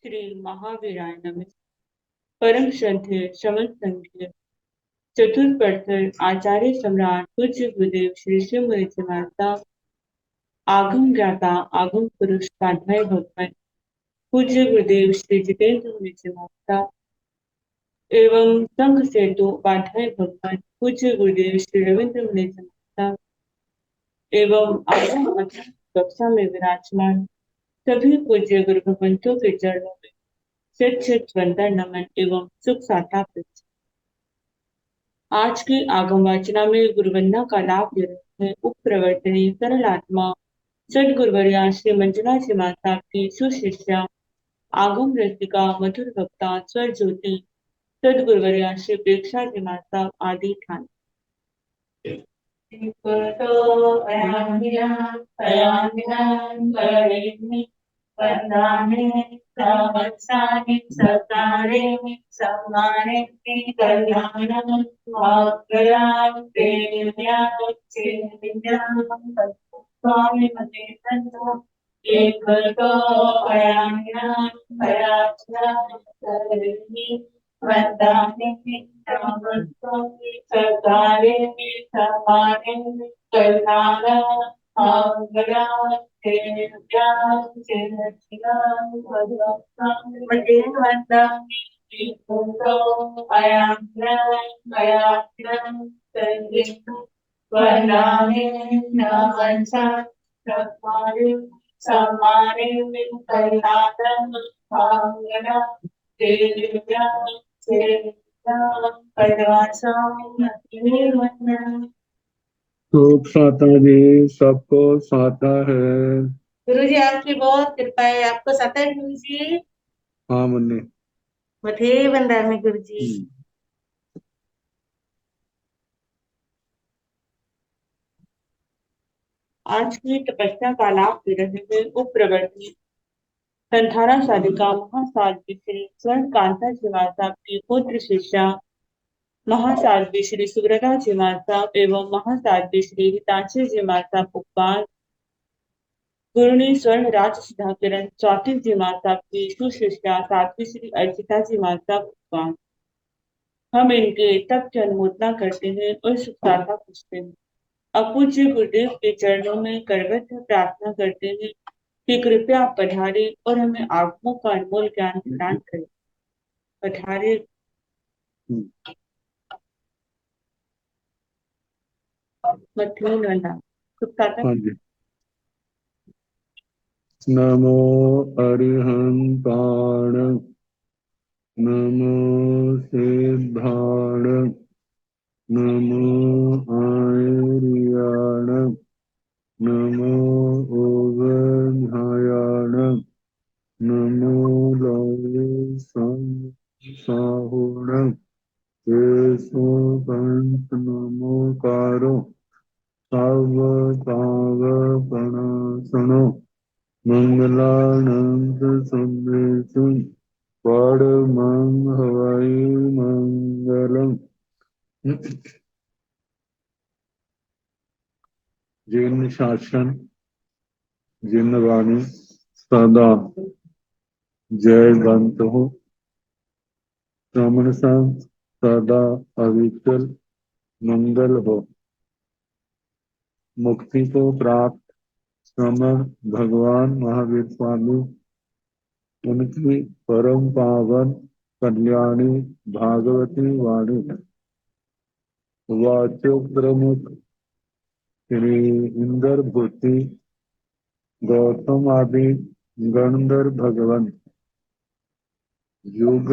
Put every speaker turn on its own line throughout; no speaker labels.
श्री महावीराय नमः। परम श्रद्धेय समन संघीय चतुर्प्रथर आचार्य सम्राट पूज्य गुरुदेव श्री शिव माता आगम ज्ञाता आगम पुरुष पाध्याय भगवान पूज्य गुरुदेव श्री जितेंद्र मुनि माता एवं संघ सेतु उपाध्याय भगवान पूज्य गुरुदेव श्री रविंद्र मुनि माता एवं आगम कक्षा में विराजमान सभी पूज्य गुरु भगवंतों के चरणों में सिर छित वंदन नमन एवं सुख साता प्रति। आज की आगम वाचना में गुरुवंदना का लाभ ले रहे हैं उप प्रवर्तनी सरल आत्मा सदगुरुवर्या श्री मंजुला जी माता की सुशिष्या आगम रसिका मधुर वक्ता स्वर ज्योति सदगुरुवर्या श्री प्रेक्षा जी माता आदि ठान। वंदामि प्रवत्सामि सकारे सम्माने कल्याणं वाग्गयां प्रेम्यां चिन्त्यां स्वामी मते सन्तो एकतो अयाम्यां अयाच्यां करेमि वंदामि प्रवत्सामि सकारे सम्माने कल्याणं वाग्गयां
सुख साता जी सबको साता है।
गुरु जी आपकी बहुत कृपा है। आपको साता है गुरु जी?
हाँ मुन्नी
मथे बंदा में गुरु जी।
आज की तपस्या का लाभ ले रहे हैं उप प्रवर्तनी संधारा साधिका महासाध्वी श्री स्वर्ण कांता जी माता की पुत्र शिष्या महासाध्वी श्री सुब्रता जी माता एवं महासाध्वी श्री हितांशी जी माता पुकार गुरुनी स्वर्ण राज सुधा किरण चौथी जी माता की सुशिष्या साध्वी श्री अर्चिता जी माता पुकार। हम इनके तप की अनुमोदना करते हैं और सुख साधना पूछते हैं। अपूज्य गुरुदेव के चरणों में करबद्ध प्रार्थना करते हैं कि कृपया आप पधारे और हमें आत्मों का अनमोल ज्ञान प्रदान करें। पधारे।
हाँ जी। नमो अरिहंताण नमो सिद्धाण नमो आयर्याण नमो ओगन्याण नमो लवे साहुण केशो पंच नमोकारो सर्व पाव प्रणासनो मंगलानंद संदेशु परमं हवै मंगलम। जिन शासन जिन वाणी सदा जय बंत हो श्रमण संत सदा अविचल मंगल हो। मुक्ति को प्राप्त श्रमण भगवान महावीर स्वामी उनकी परम पावन कल्याणी भागवती वाणी वाचो प्रमुख श्री इंद्र भूति गौतम आदि गणधर भगवान युग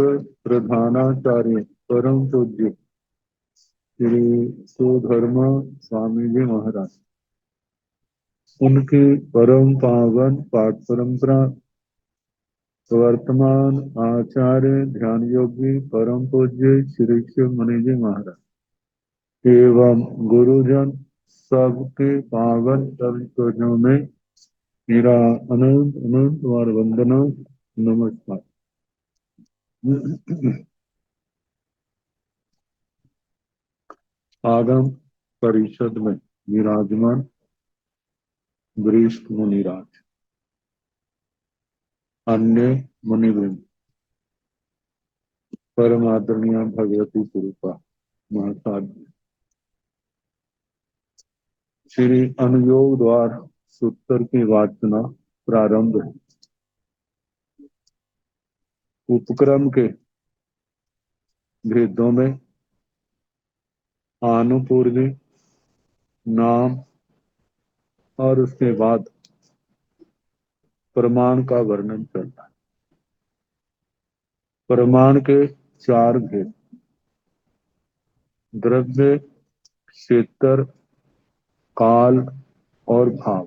प्रधानाचार्य परम पूज्य श्री सुधर्म स्वामी जी महाराज उनकी परम पावन पाठ परंपरा वर्तमान आचार्य ध्यान योगी परम पूज्य श्री शिव मुनि जी महाराज एवं गुरुजन सबके पावन चरणों में मेरा अनंत अनंत बार वंदना नमस्कार। आगम परिषद में विराजमान वरिष्ठ मुनिराज अन्य मुनिवृंद। परम आदरणीय भगवती स्वरूपा महासाध्य श्री अनुयोग द्वार सूत्र की वाचना प्रारंभ है। उपक्रम के भेदों में आनुपूर्वी, नाम और उसके बाद प्रमाण का वर्णन करता है। प्रमाण के चार भेद: द्रव्य, क्षेत्र, काल और भाव।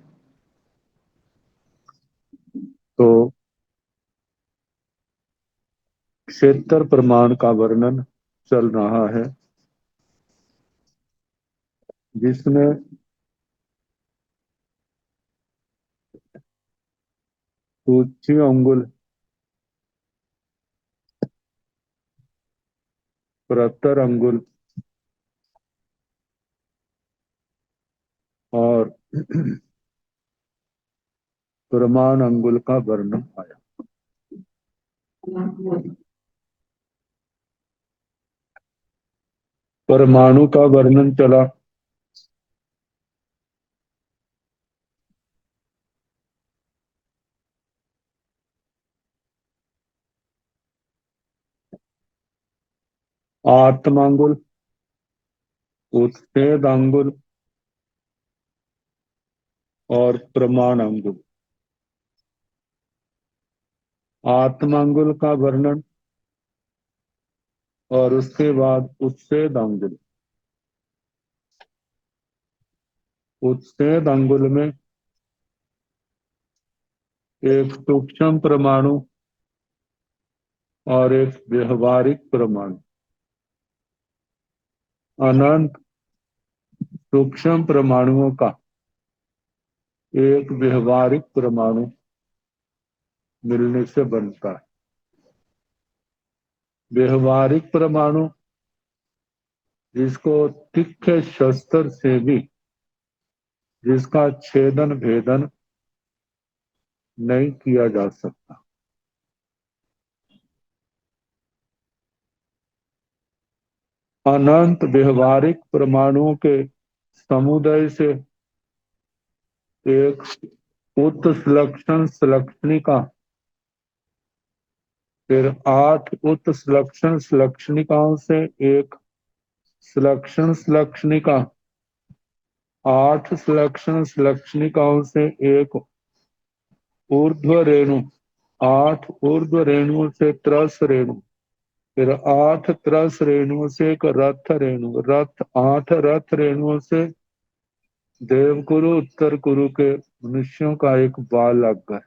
तो क्षेत्र प्रमाण का वर्णन चल रहा है, जिसमें सूची अंगुल, प्रतर अंगुल और प्रमाण अंगुल का वर्णन आया। परमाणु का वर्णन चला। आत्मांगुल, उत्सेद अंगुल और प्रमाण अंगुल। आत्मांगुल का वर्णन और उसके बाद उत्सेद अंगुल। उत्सेद अंगुल में एक सूक्ष्म परमाणु और एक व्यवहारिक परमाणु। अनंत सूक्ष्म परमाणुओं का एक व्यवहारिक परमाणु मिलने से बनता है। व्यवहारिक परमाणु जिसको तीखे शस्त्र से भी, जिसका छेदन भेदन नहीं किया जा सकता। अनंत व्यवहारिक परमाणुओं के समुदाय से एक उत्सलक्षण सलक्षणिका, फिर 8 उत्सलक्षण सलक्षणिकाओं से एक सलक्षण सलक्षणिका, 8 सलक्षण सलक्षणिकाओं से एक ऊर्ध्व रेणु, 8 ऊर्ध्व रेणुओं से त्रस रेणु, फिर 8 त्रस रेणुओं से एक रथ रेणु, 8 रथ रेणुओं से देवकुरु उत्तर कुरु के मनुष्यों का एक बालाग्र।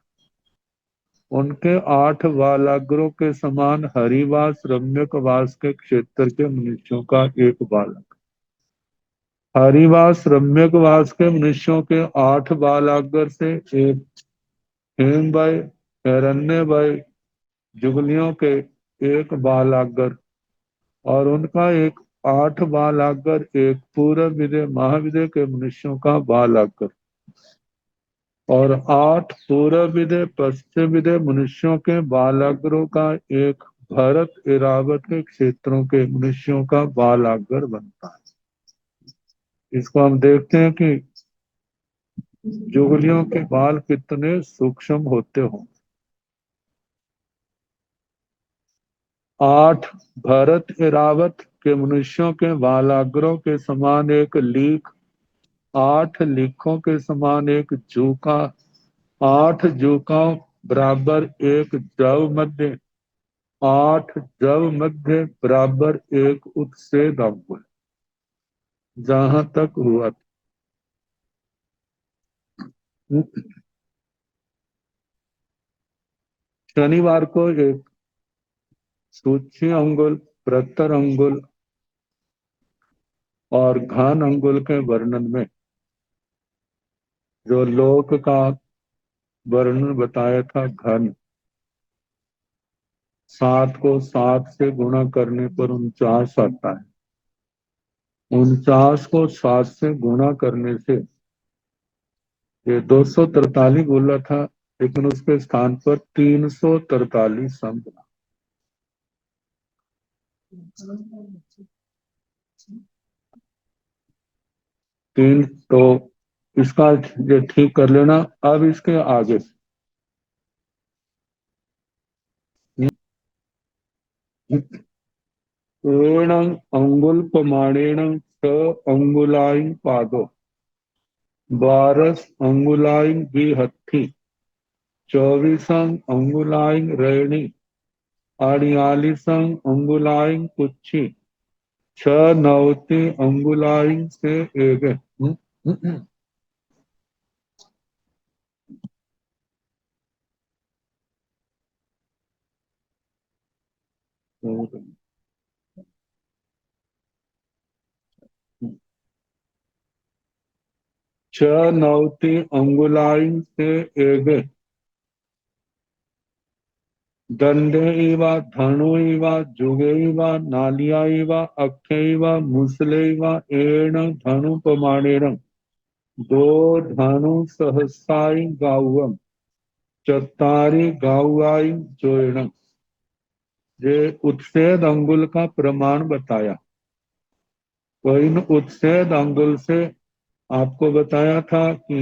उनके 8 बालाग्रों के समान हरिवास रम्यकवास के क्षेत्र के मनुष्यों का एक बालक। हरिवास रम्यकवास के मनुष्यों के 8 बालाग्र से एक हेमभय हिरण्यभय जुगलियों के एक बालाग्र और उनका एक 8 बालाग्र एक पूर्व विदय महाविदय के मनुष्यों का बालाग्र और 8 पूर्व विदय पश्चिम विदय मनुष्यों के बालाग्रों का एक भरत इरावत के क्षेत्रों के मनुष्यों का बालाग्र बनता है। इसको हम देखते हैं कि जुगलियों के बाल कितने सूक्ष्म होते हों। 8 भरत इरावत के मनुष्यों के बालाग्रों के समान एक लीक, 8 लीकों के समान एक जूका, 8 जूकाओं बराबर एक जव मध्य, 8 जव मध्य बराबर एक उत्सेद अंगुल। जहां तक हुआ शनिवार को एक सूची अंगुल, प्रतर अंगुल और घन अंगुल के वर्णन में जो लोक का वर्णन बताया था, घन 7 को 7 से गुणा करने पर 49 आता है। 49 को 7 से गुणा करने से ये 243 बोला था, लेकिन उसके स्थान पर 343 सम बना। तीन तो इसका ये ठीक कर लेना। अब इसके आगे एणं अंगुल प्रमाणेन स अंगुलाइन पादो 12 अंगुलाइन विहत्थि 24 अंगुलाइन रेणी 48 अंगुलाइन कुच्छी 96 अंगुलाइन से एक। छ नौती अंगुलाइन से एक दंडे इव धनु इव जुगे इव नालिया इव अक्षे इव मुसले इव एण धनु प्रमाणेन दो धनु सहसाई गावम चत्तारी गावाई जोड़। ये उत्सेद अंगुल का प्रमाण बताया। तो इन उत्सेद अंगुल से आपको बताया था कि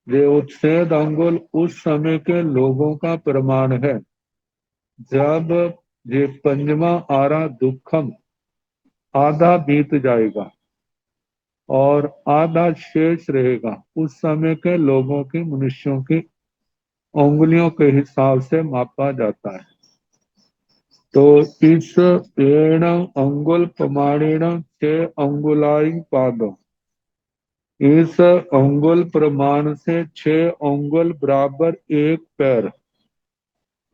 ये उत्सेद अंगुल उस समय के लोगों का प्रमाण है जब ये पंचमा आरा दुखम आधा बीत जाएगा और आधा शेष रहेगा। उस समय के लोगों की मनुष्यों की उंगलियों के हिसाब से मापा जाता है। तो इस एण अंगुल प्रमाणेन 6 अंगुलाई पादों, इस अंगुल प्रमाण से 6 अंगुल बराबर एक पैर,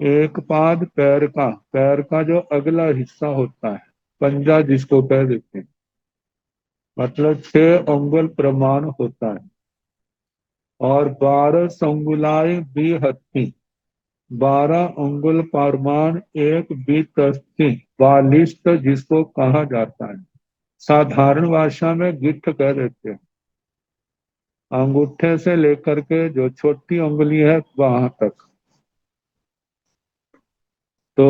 एक पाद पैर का जो अगला हिस्सा होता है, पंजा जिसको कह देते हैं, मतलब 6 अंगुल प्रमाण होता है। और 12 अंगुलाएं भी हत्ती, 12 अंगुल प्रमाण एक बीतस्ती, बालिष्ट जिसको कहा जाता है। साधारण भाषा में गिट्ठ कह देते हैं। अंगूठे से लेकर के जो छोटी उंगली है वहां तक। तो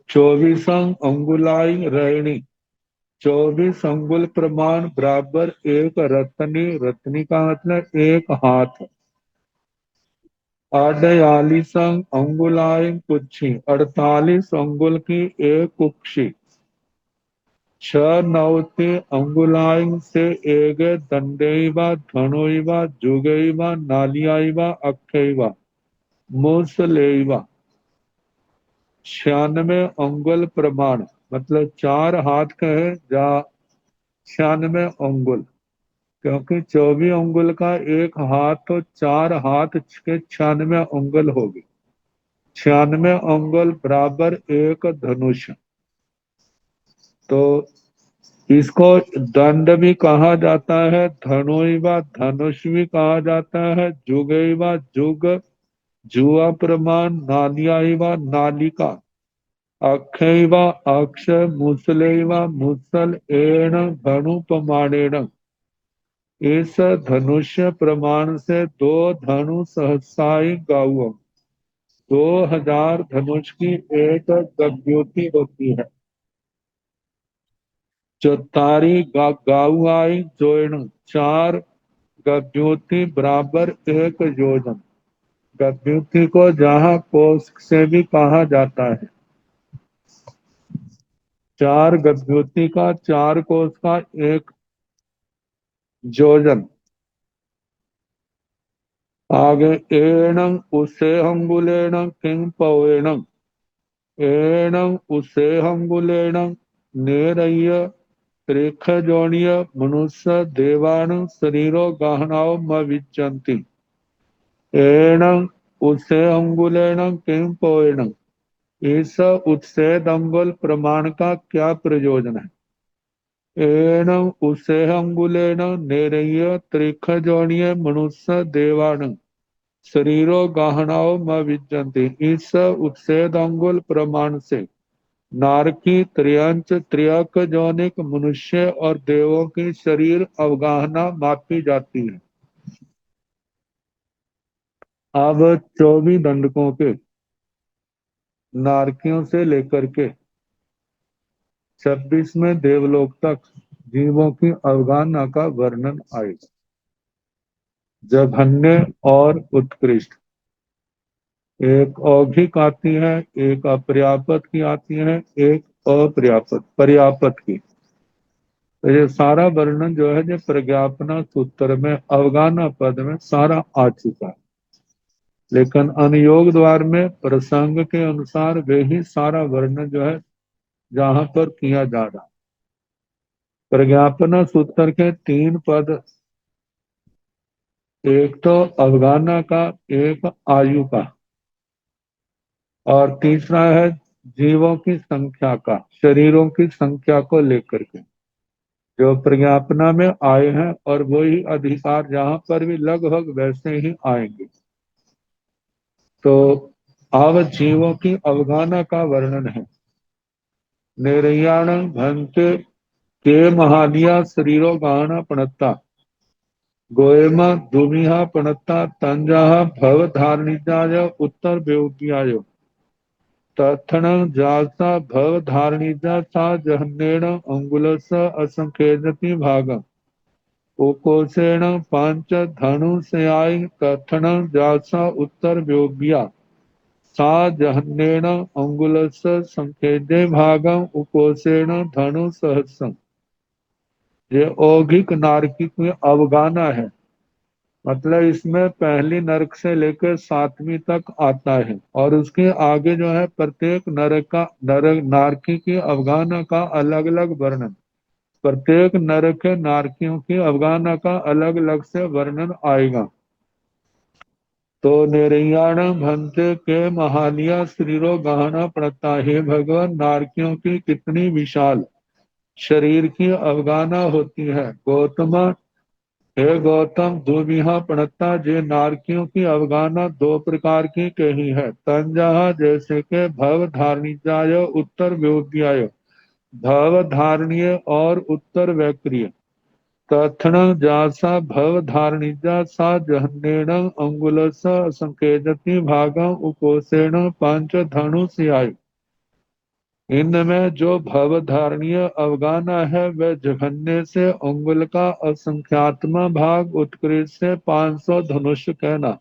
24 अंगुलाई रेणी, 24 अंगुल प्रमाण बराबर एक रत्नी, रत्नी का मतलब एक हाथ। 48 अंगुलाई कुक्षी, 48 अंगुल की एक कुक्षी। 96 अंगुलाइन से एक दंडेवा धनुवा जुगैवा नालियावा अक्षैवा मूसलेवा। 96 अंगुल प्रमाण मतलब 4 हाथ का है जा 96 अंगुल, क्योंकि 24 अंगुल का एक हाथ तो 4 हाथ के 96 अंगुल होगी। 96 अंगुल बराबर एक धनुष। तो इसको दंड भी कहा जाता है, धनुवा धनुष भी कहा जाता है, जुगैवा जुग जुआ प्रमाण, नालियावा नालिका, अक्षैवा अक्ष, मुसलेवा मुसल एण धनु प्रमाणेण। इस धनुष्य प्रमाण से 2 धनु सहसाई गावम, 2000 धनुष की एक गद्योति होती है। चौतारी गाउआई जोड़, 4 गद्योति बराबर एक योजन। गद्योति को जहां कोष से भी कहा जाता है। 4 गद्योति का 4 कोष का एक योजन। आगे एणं उसेहंगुलेण किं पवेणं, एणं उसेहंगुलेण नेरय्य त्रेख जोड़िय मनुष्य देवान शरीरो गहनाओ म विचंती। एणं उसेहंगुलेण किं पवेणं, इस उत्सेद अंगुल प्रमाण का क्या प्रयोजन है। एणं उसेहंगुलेण नेरय्य त्रिख जोड़िय मनुष्य देवान शरीरो गहनाओ म विजंती। इस उत्सेद अंगुल प्रमाण से नारकी त्रियंच त्रियक जौनिक मनुष्य और देवों की शरीर अवगाहना मापी जाती है। अब 24 दंडकों के नारकियों से लेकर के 26वें देवलोक तक जीवों की अवगाहना का वर्णन आएगा। जघन्य और उत्कृष्ट, एक औघिक आती है, एक अपर्याप्त की आती है, एक अपर्याप्त पर्याप्त की। तो ये सारा वर्णन जो है जो प्रज्ञापना सूत्र में अवगाहना पद में सारा आ चुका है, लेकिन अनुयोग द्वार में प्रसंग के अनुसार वे ही सारा वर्णन जो है जहां पर किया जा रहा है। प्रज्ञापना सूत्र के 3 पद, एक तो अवगाहना का, एक आयु का, और तीसरा है जीवों की संख्या का, शरीरों की संख्या को लेकर के जो प्रज्ञापना में आए हैं, और वही अधिकार जहां पर भी लगभग वैसे ही आएंगे। तो अब जीवों की अवगाहना का वर्णन है। निर्याण भंत के महालिया शरीरो गाहना पणत्ता गोएमा दुमिहा पणत्ता तंजाह भव धारणिजाय उत्तर बेउगियाय तत्ण जासा भव धारणिजा सा जहन्नेण अंगुलस असंकेजति भागम उकोसेण पांच धनुषयाय तत्ण जासा उत्तर बेउगिया सा जहन्नेण अंगुलस्य संकेदे भागम उकोसेण धनु सहस्रम। ये औगिक नारकी में अवगाना है, मतलब इसमें पहली नरक से लेकर 7वीं तक आता है, और उसके आगे जो है प्रत्येक नरक का नारकी की अवगाना का अलग अलग वर्णन, प्रत्येक नरक के नारकियों की अवगाना का अलग अलग से वर्णन आएगा। तो निर्याण भंते के महालिया शरीरो गहना पड़ता है। भगवान, नारकियों की कितनी विशाल शरीर की अवगाना होती है। गौतम, हे गौतम, दुविहा पड़ता जे नारकियों की अवगाना 2 प्रकार की कही है। तंजहा जैसे के भव धारणिजाय उत्तर व्योग्याय, भव धारणीय और उत्तर वैक्रिय। तथण जासा भव धारणिजा सा जहन्नेण अंगुलस संकेदति भागम उकोसेण पंच धनुषयाय। इनमें जो भव धारणीय अवगाना है वह जघन्य से अंगुल का असंख्यात्मा भाग, उत्कृष्ट से 500 धनुष कहना।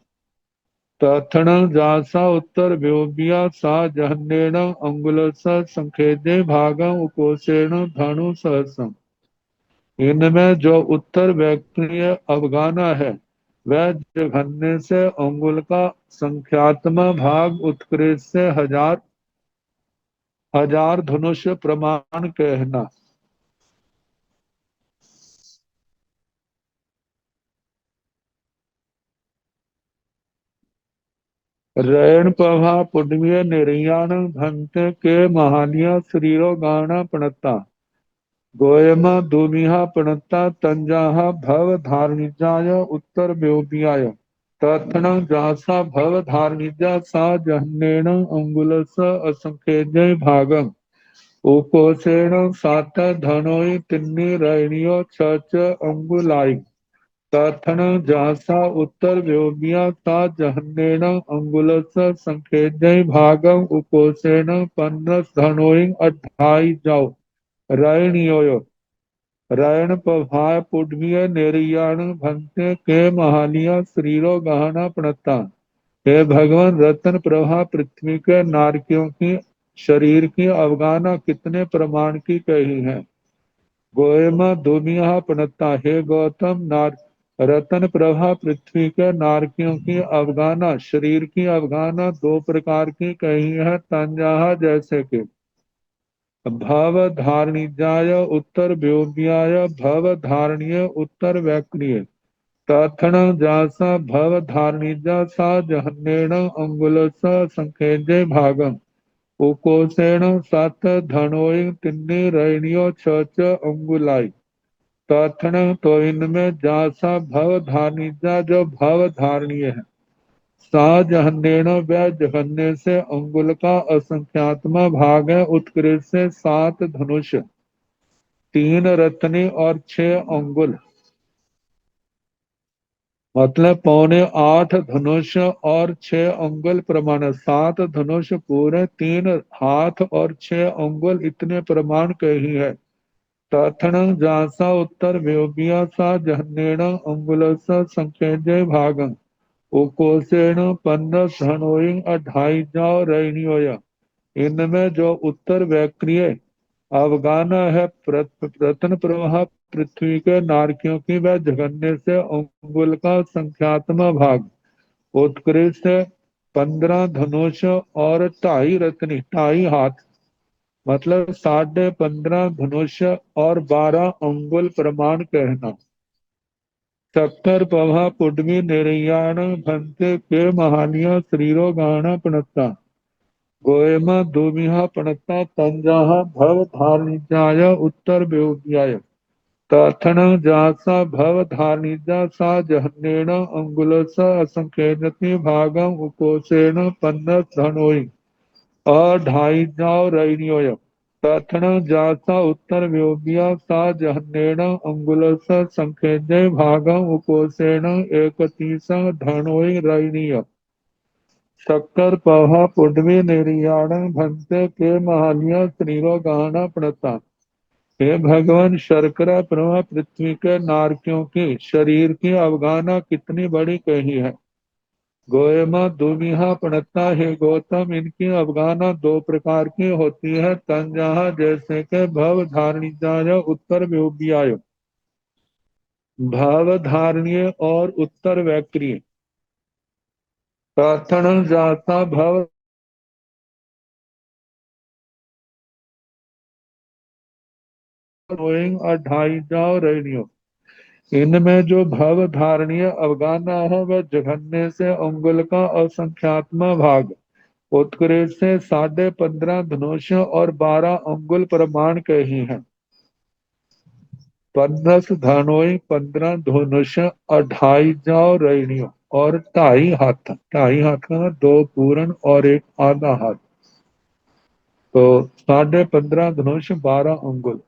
तथण जासा उत्तर व्योगिया सा जहन्नेण अंगुलस संखेदे भागम उकोसेण धनु सहस्रम। इनमें जो उत्तर वैक्रिय अवगाना है वह जघन्य से अंगुल का संख्यात्मा भाग, उत्कृष्ट से हजार हजार धनुष प्रमाण कहना। रैण पभा पुण्य निर्याण भंत के महानिया शरीरो गाना पणता गोयम दुमिहा पणता तंजाहा भव धारणिजाय उत्तर व्योगियाय। तत्ण जासा भव धारणिजा सा जहन्नेण अंगुलस असंखेजय भागम उकोसेण सात धनोई तिन्नी रैणियो छ अंगुलाई। तथन जासा उत्तर व्योगिया ता जहन्नेण अंगुलस संखेजय भागम उकोसेण पन्नस धनोई अठाई जाओ रैणियो। रैण पभाय पुड्य निर्याण भंते के महालिया शरीरो गहना प्रणता। हे भगवान, रत्न प्रभा पृथ्वी के नारकियों की शरीर की अवगाना कितने प्रमाण की कही है। गोएमा दुमिया प्रणता, हे गौतम, नार रतन प्रभा पृथ्वी के नारकियों की अवगाना, शरीर की अवगाना 2 प्रकार की कही है। तंजाहा जैसे के भव धारणिजाय उत्तर व्योग्याय, भव धारणीय उत्तर वैक्रिय। तथण जासा भव धारणिजा सा जहन्नेण अंगुलस संखेजय भागम उकोसेण सत धनोई तिन्नी रैणियो छ अंगुलाई। तथण, तो इनमें जासा भव धारणिजा जो भव धारणीय है, सा जहन्नेण वह जघन्य से अंगुल का असंख्यात्मा भाग है, उत्कृष्ट से 7 धनुष, 3 रत्नी और 6 अंगुल। मतलब 7.25 धनुष और 6 अंगुल प्रमाण, 7 धनुष पूरे, 3 हाथ और 6 अंगुल, इतने प्रमाण कही है। तथण जासा उत्तर व्योगिया सा जहनेण अंगुलस संकेजय भागं उकोसेण पन्नस धनोई 2.5 जाओ रैनियोय। इनमें जो उत्तर वैक्रिय अवगाना है प्रतन प्रवाह पृथ्वी के नारकियों की, वह जघन्य से अंगुल का संख्यात्मक भाग, उत्कृष्ट 15 धनुष और 2.5 रत्नी, 2.5 हाथ, मतलब 15.5 धनुष और 12 अंगुल प्रमाण कहना। शक्कर पवा पुडमी निर्याण भंते के महानिया शरीरो गाना पणता गोयमा दूमिहा पणता तंजाहा भव धारणिजाय उत्तर बेउग्याय। तथन जासा भव धारणिजा सा जहनेण अंगुलस असंख्यजति भागम उकोसेण पन्नस धनोई 2.5 जाओ रैनियोय। तथन जासा उत्तर व्योगिया सा जहनेण अंगुलस संखेजय भागम उकोसेण 31 धनोई रैनीय। शक्कर पहा पुडवी निर्याण भंते के महानिया शरीरो गहना पड़ता। हे भगवान, शर्करा प्रभा पृथ्वी के नारकियों की शरीर की अवगाना कितनी बड़ी कही है। गोयमा दुमिहा पड़ता, हे गौतम, इनकी अवगाना 2 प्रकार की होती है। तंजहा जैसे के भव धारणिजाय उत्तर व्योगियाय, भाव धारणीय और उत्तर वैक्रिय। प्रार्थना जाता भव रोइंग 2.5 जाओ रैनियो। इनमें जो भव धारणीय अवगाना है, वह जघन्य से अंगुल का असंख्यात्मक भाग, उत्कृष्ट से 15.5 धनुष और 12 अंगुल प्रमाण कही है। 15 धनोई, 15 धनुष, 2.5 जाओ रैनियो और 2.5 हाथ। 2.5 हाथ का 2 पूर्ण और 1 आधा हाथ, तो 15.5 धनुष, 12 अंगुल।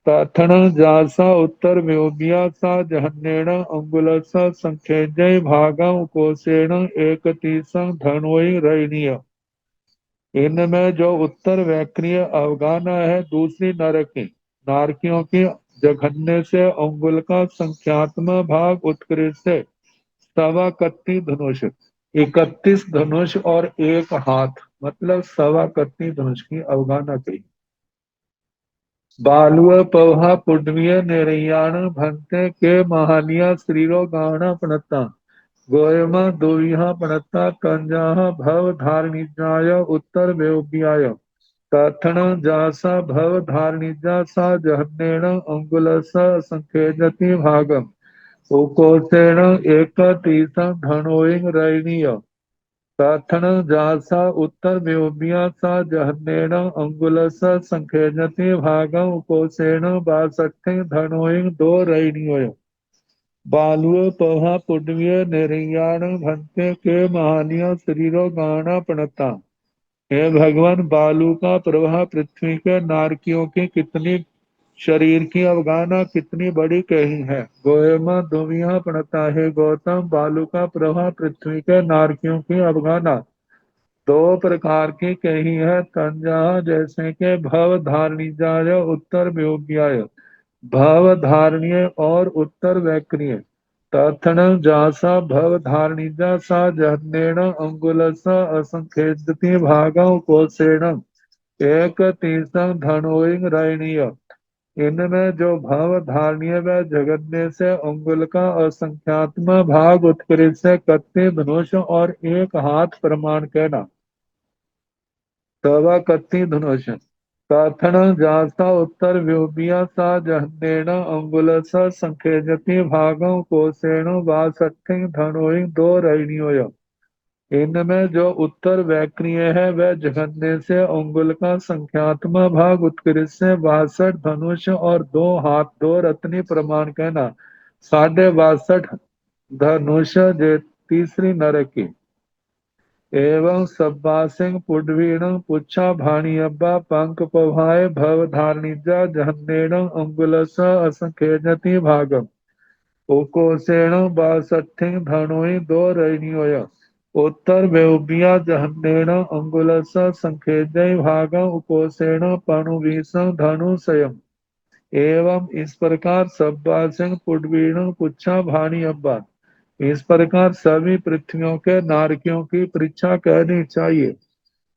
तथन जासा उत्तर व्योगिया सा जहन्नेण अंगुलस संखेजय भागम कोसेण 31 धनोई रैनीय। इनमें जो उत्तर वैक्रिय अवगाना है, दूसरी नरकी नारकियों की जघन्य से अंगुल का संख्यात्मक भाग, उत्कृष्ट से 31 धनुष, 31 धनुष और 1 हाथ, मतलब 31 धनुष की अवगाना कही। बालुआ पवहा पुडवीय निरयाण भंते के महानिया श्रीरो गाना पणता गोयमा दोविहा पणता कंजाहा भव धारणिजाय उत्तर व्योगियाय। तथण जासा भव धारणिजा सा जहन्नेण अंगुलस संखेजति भागम उकोसेण 31 धनोइंग रैनीय। तथन जासा उत्तर व्योमिया सा जहन्नेण अंगुलस संखेजति भागम उकोसेण 62 धनोइंग 2 रैनियोय। बालुओ पहा पुडवीय निरयाण भंते के महानिया शरीरो गाना पणता। हे भगवान, बालू का प्रवाह पृथ्वी के नारकियों की कितनी शरीर की अवगाना कितनी बड़ी कही है। गोयमा दुमिया पणता, है गौतम, बालू का प्रवाह पृथ्वी के नारकियों की अवगाना 2 प्रकार की कही है। तंजा जैसे के भव धारणिजाय उत्तर व्योग्याय, भव धारणीय और उत्तर वैक्रिय। तथन जासा भव धारणिजा सा जहन्नेण अंगुलस असंखेदति भागं कोसेण 31 धनोइंग रैणीय। इनमें जो भव धारणीय व जगन्य से अंगुल का असंख्यात्मक भाग, उत्कृष्ट से 31 धनुष और 1 हाथ प्रमाण कहना। तवा 31 धनुष। तथन जासा उत्तर व्योमिया सा जहन्नेण अंगुलस संखेजति भागं कोसेण 62 धनोई 2 रैनियोय। इनमें जो उत्तर वैक्रिय है, वह जघन्य से अंगुल का संख्यात्मक भाग, उत्कृष्ट से 62 धनुष और 2 हाथ, 2 रत्नी प्रमाण कहना। 62.5 धनुष जे तीसरी नरकी। एवं सब्बासिंग पुडवीण पुच्छा भाणियब्बा पंक पवाय भव धारणिजा जहन्नेण अंगुलस असंखेजति भागम उकोसेण बासठि धनोई दो रैनियोय उत्तर बेउबिया जहन्नेण अंगुलस संखेजय भागम उकोसेण पणुवीसं धनुषयम। एवं इस प्रकार सब्बा सिंह पुडवीण पुच्छा भानी अब्बा, इस प्रकार सभी पृथ्वियों के नारकियों की परीक्षा करनी चाहिए।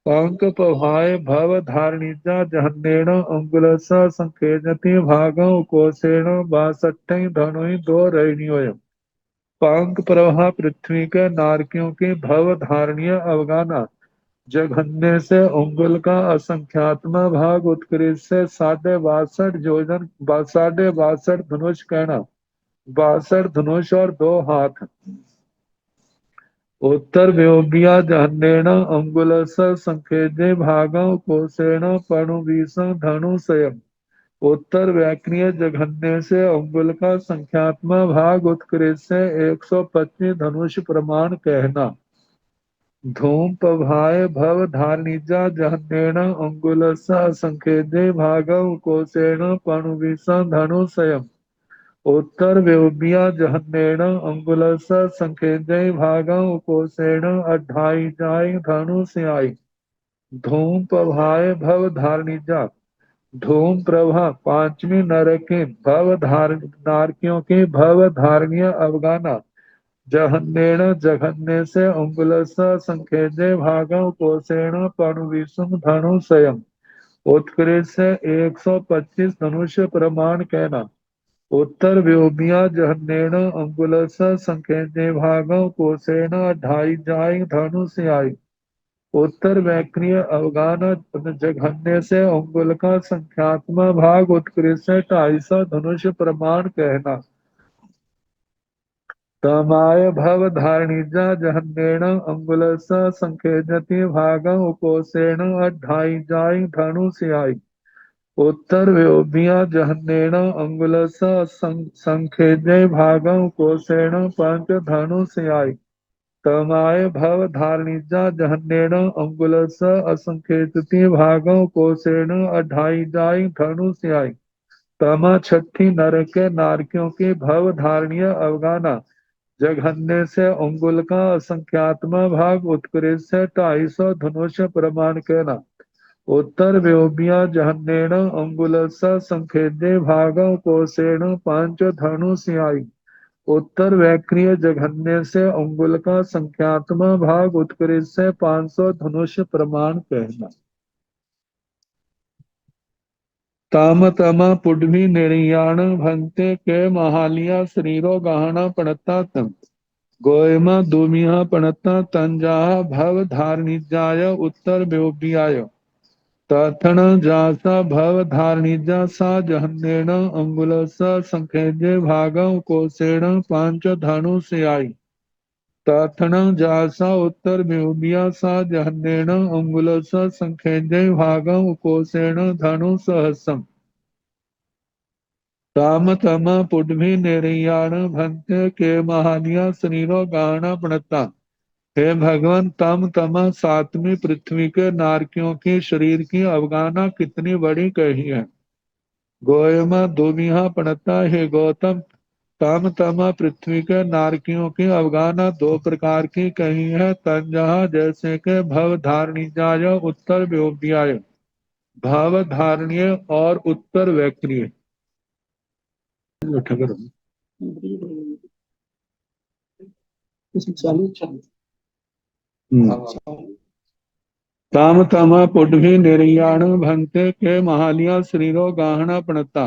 पंक पभाय भव धारणिजा जहन्नेण अंगुलस संकेजति भागं कोसेण बासठि धनुई दो रैनियोय। पंक प्रभा पृथ्वी के नारकियों की भव धारणीय अवगाना, जघन्य से उंगुल का असंख्यात्मा भाग उत्कृष्ट से 62.62 योजन 62.62 धनुष कहना, 62 धनुष और 2 हाथ। उत्तर व्योबिया जहन्नेण अंगुलस संखेजे भागं कोसेण पणुवीसं धनुषयम्। उत्तर व्याक्रिय जघन्य से अंगुल का संख्यात्मा भाग उत्कृष्ट से 125 धनुष प्रमाण कहना। धूम पभाय भव धारणिजा जहन्नेण अंगुलस संखेजे भागं कोसेण पणुवीसं धनुषयम्। उत्तर व्योबिया जहन्नेण अंगुलस संखेजय भागं कोसेण 28 धनुषयाई। धूम प्रभाय भव धारणिजा, धूम प्रभा पांचवी नरकी भव नारकियों की भव धारणीय अवगाना, जहन्नेण जघन्य से अंगुलस संखेजय भागं कोसेण पणुवीसं धनुषयम्। उत्कृष्ट से 125 धनुष प्रमाण कहना। उत्तर व्योमिया जहन्नेण अंगुलस संखेजे भागं कोसेण 28 धनुषयाई। उत्तर वैक्रिय अवगान जघन्य से अंगुल का संख्यात्मा भाग उत्कृष्ट से 250 धनुष प्रमाण कहना। तमाय भव धारणिजा जहन्नेण अंगुलस संखेजति भागं कोसेण 28 धनुषयाई। उत्तर व्योमिया जहन्नेण अंगुलस संखेजय भागं कोसेण 5 धनुषयाई। तमाय भव धारणिजा जहन्नेण अंगुलस असंखेजति भागं कोसेण 28 धनुषयाई। तमा छठी नर के नारकियों की भव धारणीय अवगाना, जघन्य से अंगुल का असंख्यात्मा भाग उत्कृष्ट से 250 धनुष प्रमाण कहना। उत्तर व्योमिया जहन्नेण अंगुलस संखेजे भागं कोसेण 5 धनुषयाई। उत्तर वैक्रिय जघन्य से अंगुल का संख्यात्मा भाग उत्कृष्ट से 500 धनुष प्रमाण कहना। ताम तमा पुडवी निर्याण भंते के महालिया शरीरो गहना पड़ता तम। गोयमा दूमिया पड़ता तंजा भव धारणिजाय उत्तर व्योबियाय। तथण जासा भव धारणिजा सा जहन्नेण अंगुलस संखेजे भागं कोसेण 5 धनुषयाई। तथण जासा उत्तर व्योमिया सा जहन्नेण अंगुलस संखेजे भागं कोसेण धनुसहस्रम्। ताम तम पुडभी निर्याण भंते के महानिया शरीरो गाना पड़ता। हे भगवान, तम तमा सातवीं पृथ्वी के नारकियों की शरीर की अवगाना कितनी बड़ी कही है। गोयमा दुमिहा पड़ता, हे गौतम, तम तमा पृथ्वी के नारकियों की अवगाना 2 प्रकार की कही है। तंजहा जैसे के भव धारणिजाय उत्तर व्योम्याय, भव धारणीय और उत्तर वैक्रिय। ताम तमा पुडभी निर्याण भंते के महालिया शरीरो गाहना पड़ता।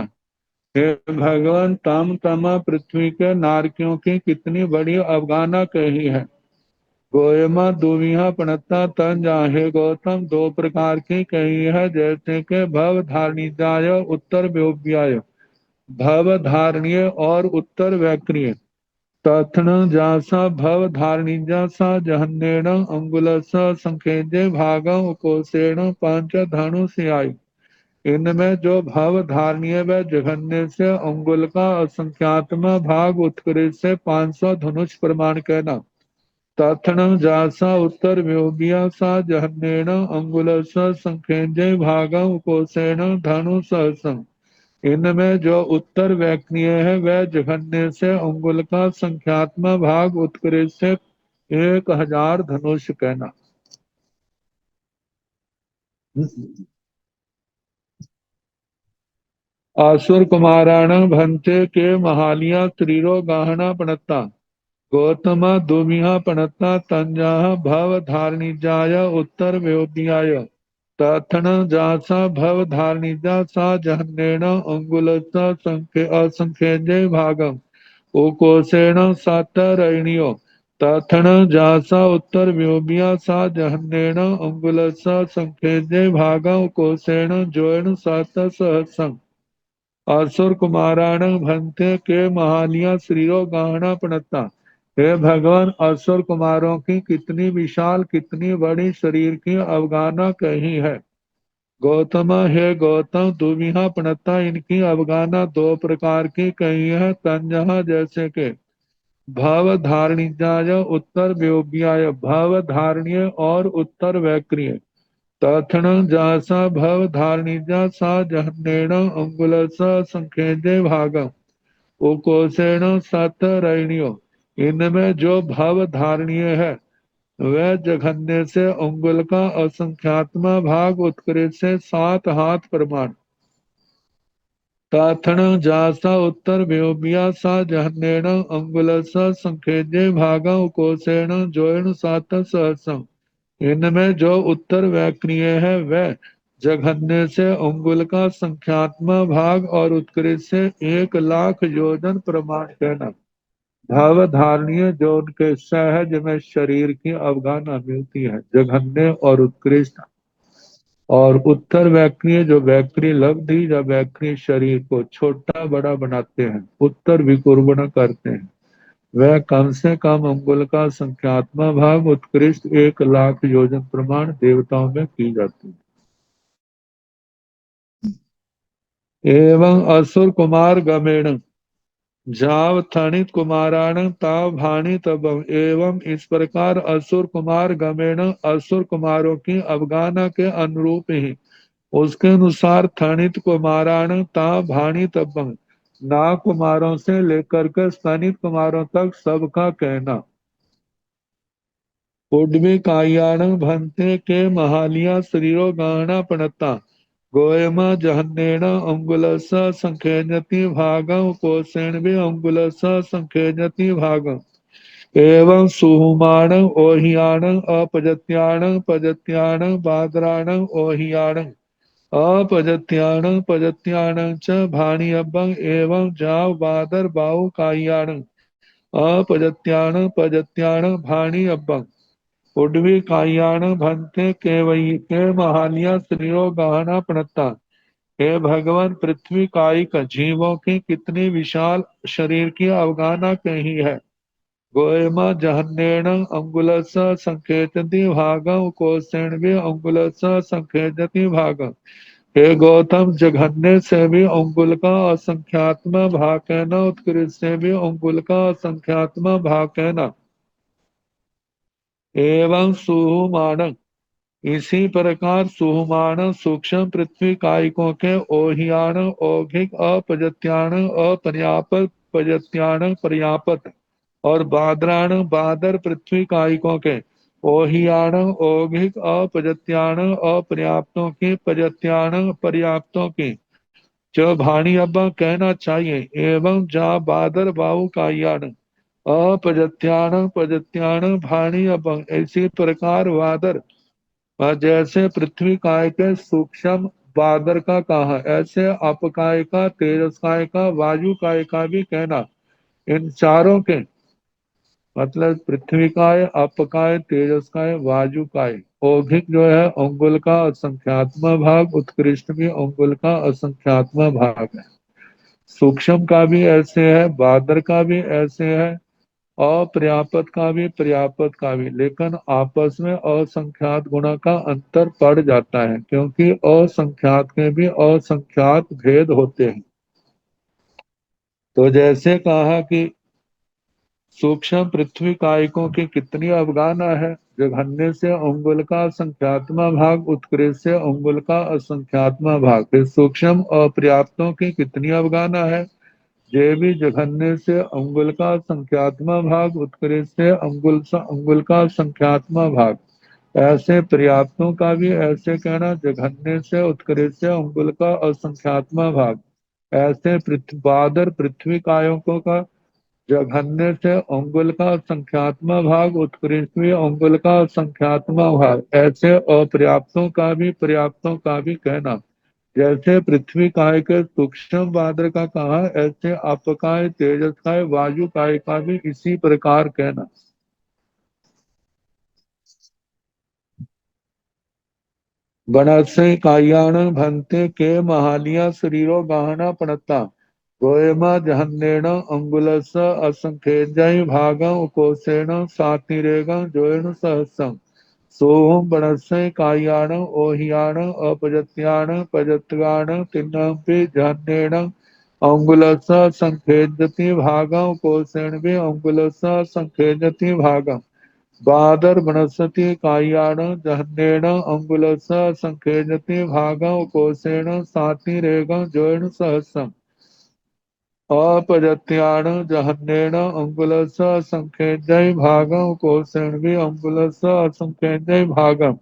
हे भगवान, ताम तमा पृथ्वी के नारकियों की कितनी बड़ी अवगाना कही है। गोयमा दुविहा पड़ता तंजा, हे गौतम, 2 प्रकार की कही है, जैसे के भव धारणिजाय उत्तर व्योम्याय, भव धारणीय और उत्तर वैक्रिय। तथन जासा भव धारणिजा सा जहन्नेण अंगुलस संखेजे भागं कोसेण 5 धनुषयाई। इनमें जो भव धारणीय व जघन्य से अंगुल का असंख्यात्मा भाग उत्कृष्ट से 500 धनुष प्रमाण कहना। तथन जासा उत्तर व्योमिया सा जहन्नेण अंगुलस संखेजे भागं कोसेण धनुसहस्रम्। इनमें जो उत्तर वैक्रिय है वह जघन्य से अंगुल का संख्यात्मक भाग, उत्कृष्ट से 1000 धनुष कहना। आसुर कुमाराण भंते के महालिया त्रिरो गाहना पणता, गौतम दुमिहा पणता तंजा भव धारणिजाय उत्तर व्योपियाय, तथन जासा भव धारणिजा सा जहन्नेन अंगुल असंख्य भागम, उकोसेन सातरणियो, तथन जासा उत्तर व्योमिया सा जहन्नेन अंगुल संख्य भागम, उकोसेन जोन सात सहस्रम। असुर कुमाराण भंते के महालिया श्रीरो गाहना पणता। हे भगवान, असुर कुमारों की कितनी विशाल, कितनी बड़ी शरीर की अवगाहना कही है। गौतम, हे गौतम, दुविहा पणता, इनकी अवगाहना दो प्रकार की कही है। तंजहा, जैसे के भव धारणिजाय उत्तर व्योग्याय, भव धारणीय और उत्तर वैक्रिय। तथण जासा भव धारणिजा सा जहन्नेण अंगुल संखेजे भागम, उकोसेण सतरण्यो। इनमें जो भव धारणीय है वह जघन्य से अंगुल का असंख्यात्मा भाग, उत्कृष्ट से 7 हाथ प्रमाण। ताथण जासा उत्तर व्योमिया सा जहन्नेण अंगुल संखेजे भागा, उकोसेण जोण सात सहस्रम। इनमें जो उत्तर वैक्रिय है वह जघन्य से अंगुल का संख्यात्मक भाग और उत्कृष्ट से 1,00,000 योजन प्रमाण कहना। भाव धारणीय जो उनके सहज में शरीर की अवगाहना मिलती है, जघन्य और उत्कृष्ट। और उत्तर वैक्रिय जो वैक्रिय लब्धि या वैक्रिय शरीर को छोटा बड़ा बनाते हैं, उत्तर विकुर्बण करते हैं, वह कम से कम अंगुल का संख्यात्मक भाग, उत्कृष्ट 1,00,000 योजन प्रमाण देवताओं में की जाती है। एवं असुर कुमार गमेण जाव थणित कुमाराण ताव भाणी तब। एवं इस प्रकार असुर कुमार गमेण, असुर कुमारों की अवगाहना के अनुरूप ही उसके अनुसार थणित कुमाराण ता भाणी तब, नाग कुमारों से लेकर के स्तनित कुमारों तक सबका कहना। उड्मी कायाण भंते के महालिया शरीरो गाहना पणता, गोयमा जहन्नेण अंगुलस संखेजति भागं, कोसेण भी अंगुलस संखेजति भागं। एवं सुहुमाण ओहियाण अपजत्याण पजत्याण बादराण ओहियाण अपजत्याण पजत्याण च भाणियबं। एवं जाव बादर बाहु कायाण अपजत्याण पजत्याण भाणियबं। उड्वी कायाण भंते केवई के महालिया स्त्रियो गहना प्रणता। हे भगवान, पृथ्वी कायिक जीवों की कितनी विशाल शरीर की अवगाहना कही है। गोयमा जहन्नेण अंगुलस संकेतति भागं, कोसेण भी अंगुलस संकेतति भागं। हे गौतम, जघन्य से भी अंगुल का असंख्यात्म भाग कहना, उत्कृष्ट से भी अंगुल का असंख्यात्म भाग कहना। एवं सुहुमाण, इसी प्रकार सुहुमाण सूक्ष्म पृथ्वी कायिकों के ओहियाण औघिक अपजत्याण अपर्याप्त पजत्याण पर्याप्त, और बादराण बादर पृथ्वी कायिकों के ओहियाण औघिक अपजत्याण अपर्याप्तों की, पजत्याण पर्याप्तों की, जो भाणी अब्बा कहना चाहिए। एवं जा बादर बाहु कायाण अपजत्याण पजत्याण भाणी अबंग, इसी प्रकार वादर, और जैसे पृथ्वी काय के सूक्ष्म बादर का कहा, ऐसे अपकाय का, तेजस काय का, वायु काय का भी कहना। इन चारों के मतलब पृथ्वी काय, अपकाय, तेजस काय, वायु काय। औघिक जो है अंगुल का असंख्यात्म भाग, उत्कृष्ट भी अंगुल का असंख्यात्म भाग है। सूक्ष्म का भी ऐसे है, बादर का भी ऐसे है, अपर्याप्त का भी, पर्याप्त का भी। लेकिन आपस में असंख्यात गुणा का अंतर पड़ जाता है, क्योंकि असंख्यात के भी असंख्यात भेद होते हैं। तो जैसे कहा कि सूक्ष्म पृथ्वी कायकों की कितनी अवगाहना है। जघन्य से अंगुल का संख्यात्मा भाग, उत्कृष्ट से अंगुल का असंख्यात्मा भाग। फिर सूक्ष्म अपर्याप्तों की कितनी अवगाहना है। ये भी जघन्य से अंगुल का संख्यात्मा भाग, उत्कृष्ट से अंगुल का संख्यात्मा भाग। ऐसे पर्याप्तों का भी ऐसे कहना, जघन्य से उत्कृष्ट से अंगुल का असंख्यात्मा भाग। ऐसे बादर पृथ्वी कायकों का जघन्य से अंगुल का संख्यात्मा भाग, उत्कृष्ट अंगुल का संख्यात्मा भाग। ऐसे अपर्याप्तों का भी पर्याप्तों का भी कहना। जैसे पृथ्वी काय के सूक्ष्म बादर का कहा, ऐसे आपकाय तेजस काय वायु काय का भी इसी प्रकार कहना। बनस्य कायान भंते के महालिया शरीरो गहना पड़ता। गोयमा जहन्नेण अंगुलस असंखेजय भागं कोशेण सातिरेग जोयन सहस्रम। सोहम बनस्य कायान ओहियान अपजत्यान पजत्गान तिन्नपि जहन्नेण अंगुलस संखेजति भागं कोशेण भी अंगुलस संखेजति भागं। बादर वनस्पति कायान जहन्नेण अंगुलस संखेजति भागं कोशेण सातिरेग जोयन सहस्रम। अपजत्यान जहन्नेण अंगुलस संखेजय भागं कोशेण भी अंगुलस संखेजय भागं।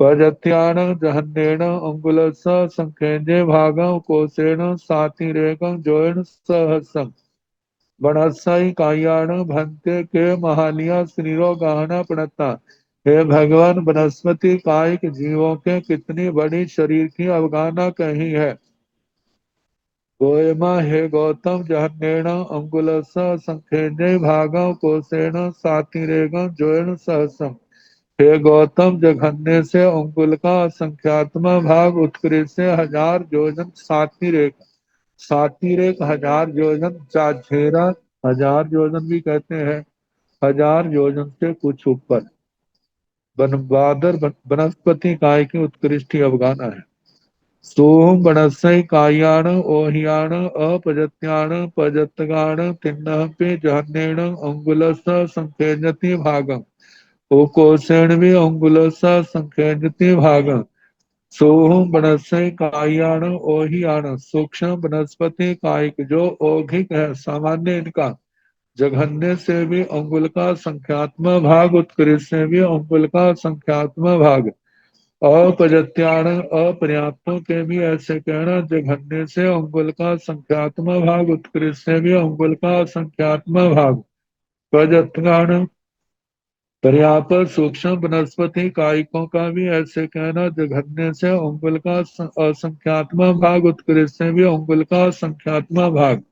प्रजत्यान जहन्नेन अंगुलस संखेजे भागं कोशेण सातिरेकं जोयन सहस्रम। बनस्सई कायान भंते के महालिया श्रीरो गहना प्रणता। हे भगवान, वनस्पति कायिक जीवों के कितनी बड़ी शरीर की अवगाहना कही है। गोयमा हे गौतम जहन्नेण अंगुलस संखेजे भागं कोशेण सातिरेकं जोयन सहस्रम। हे गौतम, जघन्य से अंगुल का संख्यात्मा भाग, उत्कृष्ट से 1000 योजन सातिरेक। सातिरेक 1000 योजन, चाछेरा 1000 योजन भी कहते हैं। 1000 योजन से कुछ ऊपर। बादर वनस्पति काय की उत्कृष्ट अवगाहना है। सोहम बनस्य कायान ओहियान अपजत्यान पजतगान तिन्नः पे जहन्नेण अंगुलस संखेजति भागम। कोशेण भी अंगुलस संखेजति भागम। सोहम बनस्य कायान ओहियान, सूक्ष्म वनस्पति कायिक जो औघिक है सामान्य इनका। जघन्य से भी अंगुल का संख्यात्म भाग, उत्कृष्ट से भी अंगुल का संख्यात्म भाग। अपजत्यान अपर्याप्तों के भी ऐसे कहना, जघन्य से अंगुल का संख्यात्म भाग, उत्कृष्ट से भी अंगुल का संख्यात्म भाग। प्रजत्यान पर्याप्त सूक्ष्म वनस्पति कायिकों का भी ऐसे कहना, जघन्य से अंगुल का असंख्यात्मा भाग, उत्कृष्ट से भी अंगुल का संख्यात्मा भाग।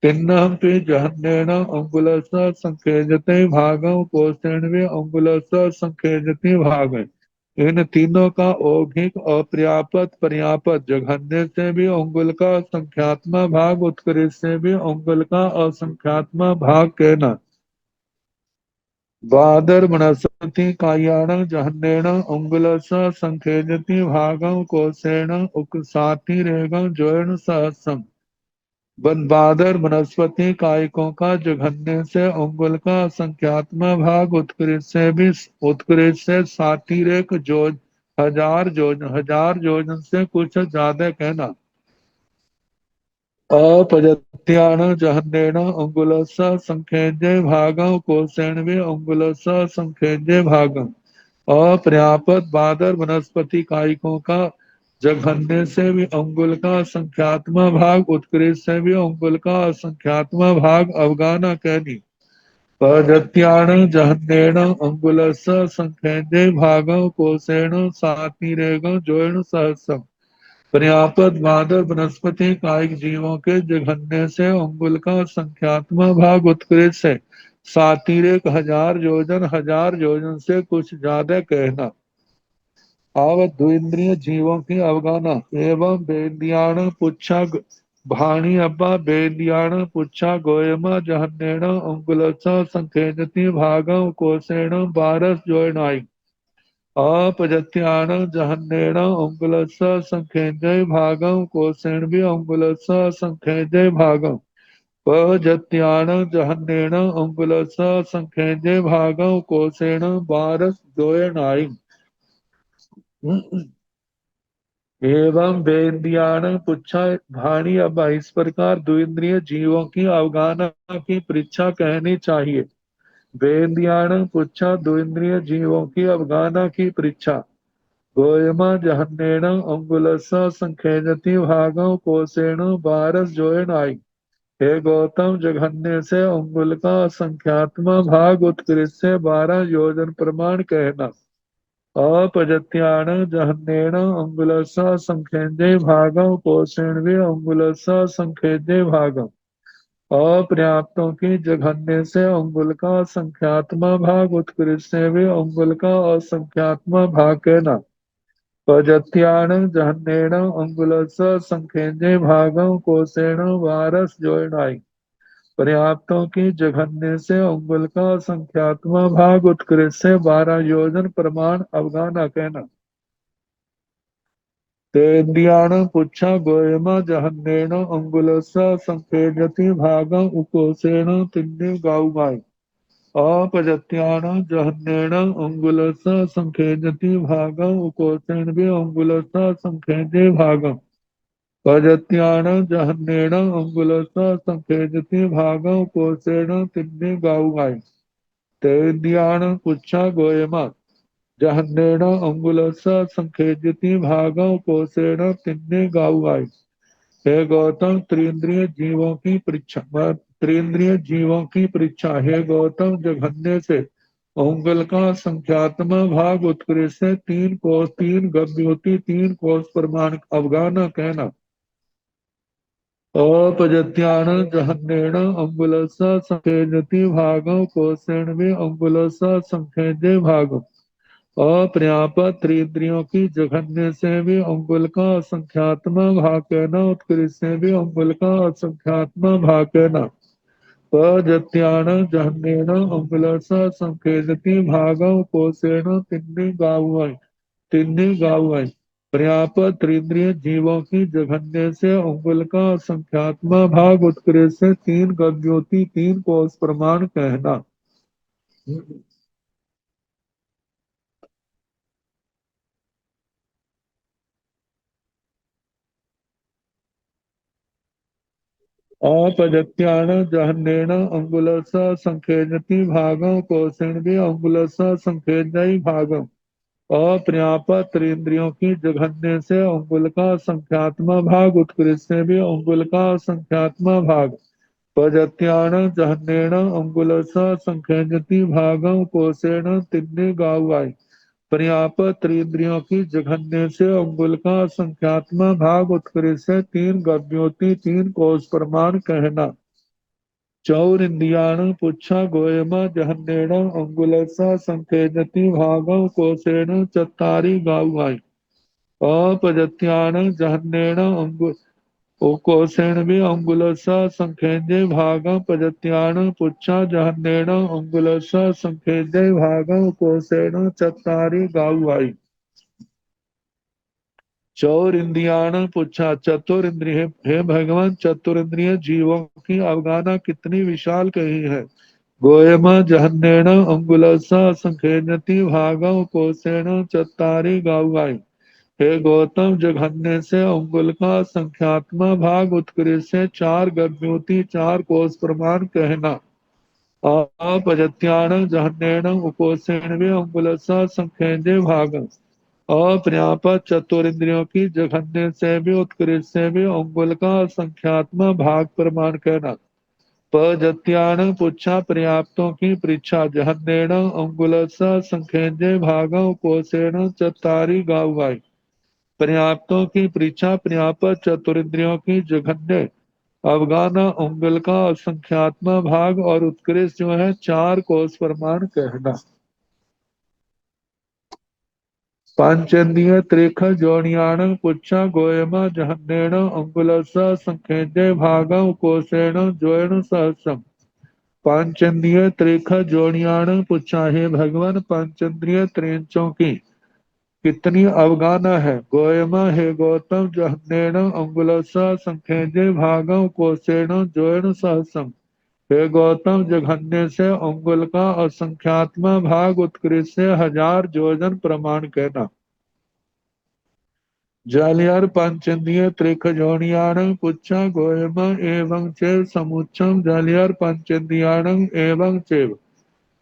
तिन्नम पे जहन्नेन अंगुलस संखेजते भागं कोशेण भी अंगुलस संखेजते भाग। इन तीनों का औघिक अपर्याप्त पर्याप्त, जघन्य से भी अंगुल का संख्यात्मा भाग, उत्कृष्ट से भी अंगुल का असंख्यात्मा भाग कहना। बादर वनस्पति कायान जहन्नेन अंगुलस संखेजति भागं कोशेण उकसातिरेगं जोयन सहस्रम। बादर वनस्पति कायिकों का जघन्य से अंगुल का संख्यात्मा भाग, उत्कृष्ट से सातिरेक जोज 1000 योजन, 1000 योजन से कुछ ज्यादा कहना। अपजत्यान जहन्नेन अंगुलस संखेजे भागं कोशेण भी अंगुलस संखेजे भागं। अपर्याप्त बादर वनस्पति कायिकों का जघन्य से भी अंगुल का संख्यात्मा भाग, उत्कृष्ट से भी अंगुल का संख्यात्मा भाग अवगाहना कहनी। प्रजत्यान जहन्नेन अंगुलस संखेजे भागं कोशेण सातिरेगं जोयन सहस्रम। पर्याप्त बादर वनस्पति कायिक जीवों के जघन्य से अंगुल का संख्यात्मा भाग, उत्कृष्ट से सातिरेक 1000 योजन, 1000 योजन से कुछ ज्यादा कहना। आवत द्विंद्रिय जीवों की अवगाहना। एवं बेदियाण पुच्छा भाणी अब्बा बेदियाण पुच्छा गोयमा जहन्नेण अंगुलसा संखेजति भागं कोशेण 12 योजनाई। अपजत्यान जहन्नेण अंगुलस संखेजय भागं कोशेण भी अंगुलस संखेजय भागं। पजत्यान जहन्नेन अंगुलसा संखेजे भागं कोसेण बारस जोयनाई। एवं वेद्यान पुच्छा भाणी। अब इस प्रकार द्विंद्रिय जीवों की अवगाहना की परीक्षा कहनी चाहिए। वेद्यान पुच्छा द्विंद्रिय जीवों की अवगाहना की परीक्षा। गोयमा जहन्नेन अंगुलसा संखेजति भागं कोसेण बारस जोयनाई। हे गौतम, जघन्य से अंगुल का संख्यात्मा भाग उत्कृष्ट से 12 योजन प्रमाण कहना। अपजत्यान जहन्नेन अंगुलसा संखेजे भागं कोसेण अंगुलसा संखेजे भागं। अपर्याप्तों की जघन्य से अंगुल का संख्यात्मा भाग उत्कृष्ट से भी अंगुल का असंख्यात्मा भाग कहना। पजत्यान जहन्नेन अंगुलसा संखेजे भागं कोसेण वारस जोयनाई। पर्याप्तों की जघन्य से अंगुल का संख्यात्मा भाग उत्कृष्ट से 12 योजन प्रमाण अवगाना कहना। तेन्द्रियाण पुच्छा गोयमा जहन्नेन अंगुलसा संखेजति भागं उकोसेण तिन्नि गाउगाई। अपजत्यान जहन्नेन अंगुलसा संखेजति भागं उकोसेण भी अंगुलसा संखेजे भागं। पजत्यान जहन्नेन अंगुलसा संखेजति भागं उकोसेण तिन्नि गाउगाई। तेन्द्रियाण पुच्छा गोयमा जहन्नेन अंगुलसा संखेजति भागं कोसेण तिन्ने गाउगाई। हे गौतम, त्रिंद्रिय जीवों की परीक्षा। हे गौतम, जघन्य से अंगुल का संख्यात्मा भाग उत्कृष्ट से 3 कोस 3 गव्योति 3 कोस प्रमाण अवगाना कहना। अपजत्यान जहन्नेन अंगुलसा संखेजति भागं कोसेण भी अंगुलसा संखेजे भागं। अपर्याप्त त्रिंद्रियों की जघन्य से भी अंगुल का असंख्यात्मा भाग कहना। उत्कृष्ट से भी अंगुल का असंख्यात्मा भाग कहना। पजत्यान जहन्नेन अंगुलसा संखेजति भागं कोसेण तिन्नी गावै। पर्याप्त त्रिंद्रिय जीवों की जघन्य से अंगुल का असंख्यात्मा भाग उत्कृष्ट से 3 गव्योति 3 कोस प्रमाण कहना। अपजत्यान जहन्नेन अंगुलसा संखेजति भागं कोसेण भी अंगुलसा संखेजई भागं। अपर्याप्त त्रिंद्रियों की जघन्य से अंगुल का संख्यात्मा भाग उत्कृष्ट से भी अंगुल का संख्यात्मा भाग। पजत्यान जहन्नेन अंगुलसा संखेजति भागं कोसेण तिन्नि गावगाई। पर्याप्त त्रिंद्रियों की जघन्य से अंगुल का संख्यात्मा भाग उत्कृष्ट से 3 गव्योति 3 कोस प्रमाण कहना। चौरिंद्रियाण पुच्छा गोयमा जहन्नेन अंगुलसा संखेजति भागं कोसेण चत्तारि गावगाई। अपजत्यान जहन्नेन अंगुल कोसेण भी अंगुलसा संखेजे भागं। पजत्यान पुच्छा जहन्नेन अंगुलसा संखेजे भागं कोसेण चत्तारि गावगाई। चौरिंद्रियाण पुच्छा चतुरिंद्रिय। हे भगवान, चतुरिंद्रिय जीवों की अवगाहना कितनी विशाल कही है। गोयमा जहन्नेन अंगुलसा संखेजति भागं कोसेण चत्तारि गावगाई। हे गौतम, जघन्य से अंगुल का संख्यात्मा भाग उत्कृष्ट से 4 गव्योति 4 कोस प्रमाण कहना। अपजत्यान जहन्नेन उकोसेण भी अंगुलसा संखेजे भागं। अपर्याप्त चतुरिंद्रियों की जघन्य से भी उत्कृष्ट से भी अंगुल का संख्यात्मा भाग प्रमाण कहना। पजत्यान पुच्छा पर्याप्तों की परीक्षा। जहन्नेन अंगुलसा संखेजे भागं कोसेण चत्तारि गावगाई। पर्याप्तों की परीक्षा पर्याप्त चतुरिंद्रियों की जघन्य अवगाना अंगुल का असंख्यात्मा भाग और उत्कृष्ट जो है 4 कोस प्रमाण कहना। पांचेन्द्रिय त्रिख जोनियाण पुच्छा गोयमा जहन्नेन अंगुलसा संखेजे भागं कोसेण जोयन सहस्रम। पांचेन्द्रिय त्रिख जोनियाण पुच्छा। हे भगवान, पांचेन्द्रिय त्रिंचों की कितनी अवगाना है। गोयमा हे गौतम जहनेन अंगुलसा संखेजे भागम कोसेण जोएण सहसम। हे गौतम जघन्य से अंगुल का असंख्यात्मा भाग उत्कृष्ट से 1000 योजन प्रमाण कहना। जालियार पंचेंद्रिय त्रिखजोनियाण पुच्छा गोयम एवं चेव समुच्चम जालियार पंचेंद्रियाण एवं चेव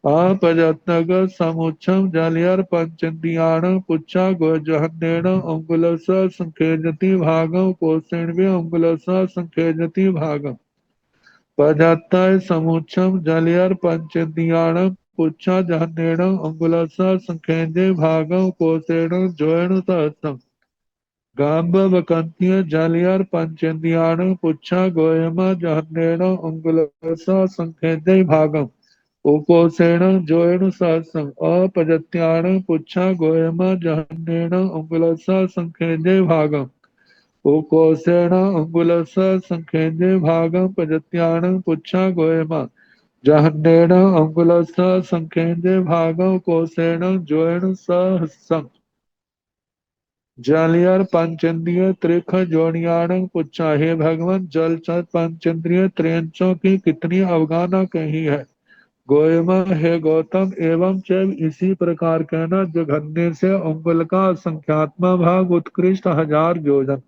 अपजत्नग समुच्चम जालियार पंचेंद्रियाण पुच्छा गोजहन्नेण अंगुलस संखेजति भागम कोसेण्वे अंगुलस संखेजति भागम पजाताय समुच्चम जालियार पंचेंद्रियाण पुच्छा जहन्नेण अंगुलस संखेजे भागम कोसेण जोएण सहस्रम गांबवकंतीय जालियार पंचेंद्रियाण पुच्छा गोयमा जहन्नेण अंगुलसा संखेजय भागम उकोसेण जोएण सहस्रम अपजत्याण पुच्छा गोयमा जहन्नेण अंगुलसा संखेजय भागम उकोसेण अंगुलसा संखेजय भागम पजत्याण पुच्छा गोयमा जहन्नेण अंगुलसा संखेजय भागम कोसेण जोएण सहस्रम जालियार पंचेंद्रिय त्रिख जोनियाण पुच्छा हे भगवान जलचर पंचेंद्रिय त्रियंचों की कितनी अवगाना कही है। गोयमा हे गौतम एवं चैव इसी प्रकार कहना जघन्य से अंगुल का संख्यात्मा भाग उत्कृष्ट 1000 योजन।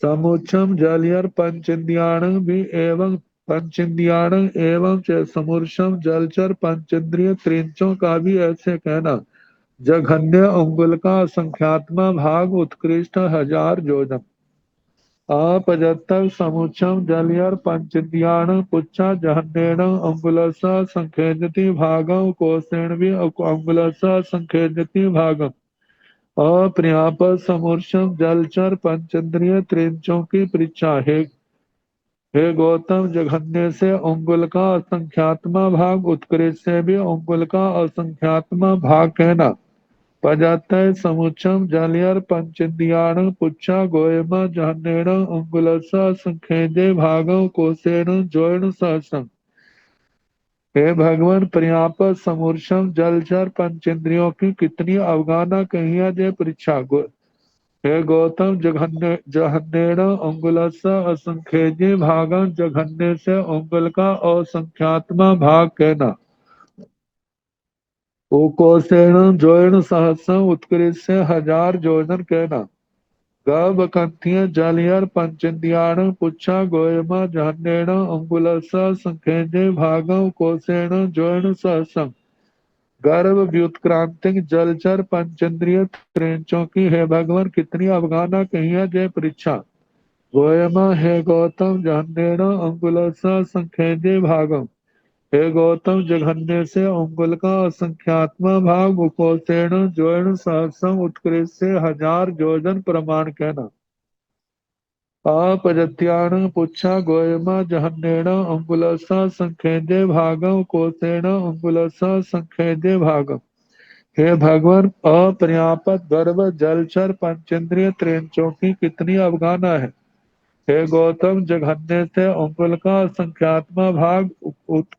समुच्चम जालियार पंचेंद्रियाण भी एवं पंचेंद्रियाण एवं च समुर्शम जलचर पंचेंद्रिय त्रियंचों का भी ऐसे कहना जघन्य अंगुल का संख्यात्मा भाग उत्कृष्ट 1000 योजन। अपजत्तव समुच्चम जलियर पंचद्याण पुच्छा जहन्नेण अंगुलसा संखेजति भागम कोसेण्वी अंगुलसा संखेजति भागम अपर्याप समूर्षम जलचर पंचेंद्रिय त्रिंचों की परीक्षा हे गौतम जघन्य से अंगुल का असंख्यात्मा भाग उत्कृष्ट से भी अंगुल का असंख्यात्मा भाग कहना पजातय समुच्चम जालियर पंचेंद्रियाण पुच्छा गोयमा जहन्नेण अंगुलसा संखेजे भागम कोसेण जोएण सहसम। हे भगवान पर्याप्त समूर्षम जलचर पंचेंद्रियों की कितनी अवगाना कहिया जय परीक्षा हे गौतम जघन्य जहन्नेण अंगुलसा असंखेजे भागम जघन्य से अंगुल का असंख्यात्मा भाग कहना उकोसेण जोएण सहस्रम उत्कृष्ट से 1000 योजन कहना गबकंथिय जालियर पंचेंद्रियाण पुच्छा गोयमा जहन्नेण अंगुलसा संखेजे भागम कोसेण जोएण सहस्रम गर्भ व्युत्क्रांतिक जलचर पंचेंद्रिय त्रिंचों की है भगवान कितनी अवगाना कहिया जय परीक्षा गोयमा हे गौतम जहन्नेण अंगुलसा संखेजे भागम हे गौतम जघन्य से अंगुल का असंख्यात्मा भाग उपोषण जोएण सहस्रम उत्कृष्ट से 1000 योजन प्रमाण कहना अपजत्याण पुच्छा गोयमा जहन्नेण अंगुलसा संखेजे भागम कोसेण अंगुलसा संखेजे भागम हे भगवान अपर्याप्त गर्भ जलचर पंचेंद्रिय त्रिंचों की कितनी अवगाना है। हे गौतम जघन्य से अंगुल का संख्यात्मा भाग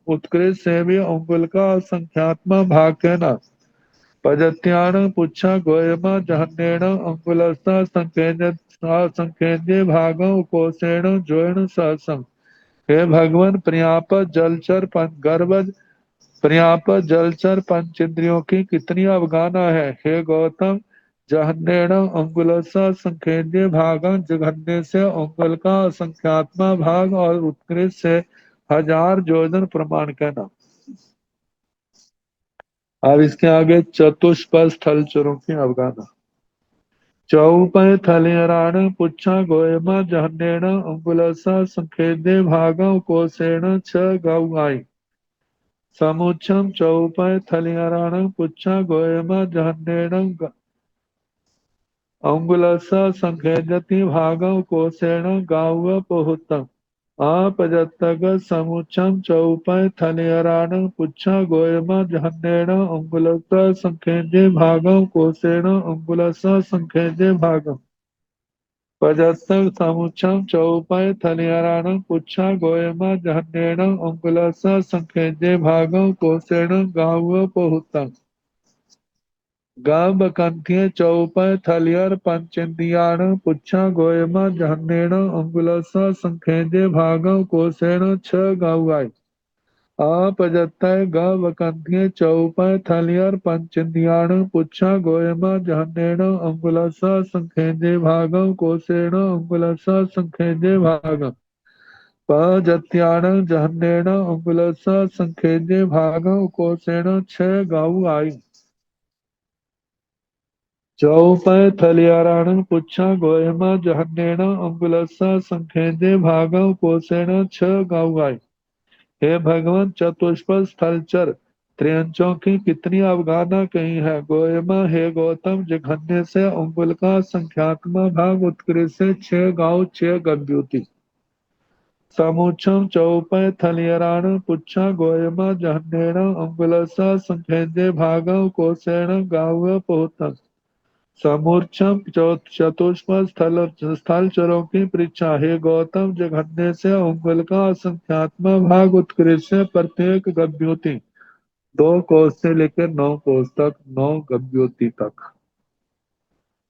उत्कृष्ट से भी अंगुल का संख्यात्मा भाग कहना पजत्याण पुच्छा गोयमा जहन्नेण अंगुलस्था संकेजे भागम कोसेण जोएण सहसम। हे भगवान पर्याप्त जलचर गर्भज पर्याप्त जलचर पंचेंद्रियों की कितनी अवगाना है। हे गौतम जहन्नेण अंगुलसा संखेज्य भागम जघन्य से अंगुल का संख्यात्मा भाग और उत्कृष्ट से 1000 योजन प्रमाण कहना। अब इसके आगे चतुष्पद स्थल चरों की अवगाना चौपय थलियराण पुच्छा गोयमा जहन्नेण अंगुलसा संखेज्य भागम कोसेण छ गौआई समुच्छम चौपय थलियराण पुच्छा गोयमा जहन्नेण अंगुलसा संखेजति भागम कोसेण गाव पोहुतम आपजत्तग समुच्छम चौपय थलियराण पुच्छा गोयमा जहन्नेण अंगुलसा संखेजे भागम कोसेण अंगुलसा संखेजे भागम पजत्तग समुच्छम चौपय थलियराण पुच्छा गोयमा जहन्नेण अंगुलसा संखेजे भागम कोसेण गाव पोहुतम गावकंथ्ये चौपय थलियर पंचेंदियाण पुच्छा गोयमा जहन्नेण अंगुलसा संखेजे भागव कोसेण छ गाउआई अपजत्तय गावकंथ्ये चौपय थलियर पंचेंदियाण पुच्छा गोयमा जहन्नेण अंगुलसा संखेजे भागव कोसेण अंगुलसा संखेजे भागव पजत्याण जहन्नेण अंगुलसा संखेजे भागव कोसेण छ गाउ आई चौपय थलियाराण पुच्छा गोयमा जहन्नेण अंगुलसा संखेजे भागव कोसेण छ गाउ आई हे भगवान चतुष्पद स्थलचर त्रियंचों की कितनी अवगाहना कही है गोयमा हे गौतम जघन्य से अंगुल का संख्यात्मा भाग उत्कृष्ट से 6 गाँव 6 गद्युति समुच्छम चौपय थलियराण पुच्छा गोयमा जहन्नेण अंगुलसा संखेजे भागव कोसेण गाव पोतम समूर्छम चतुष्पद स्थल चरों की परीक्षा हे गौतम जघन्य से अंगुल का असंख्यात्मा भाग उत्कृष्ट से प्रत्येक गद्योति 2 कोस से लेकर 9 कोस तक 9 गद्योति तक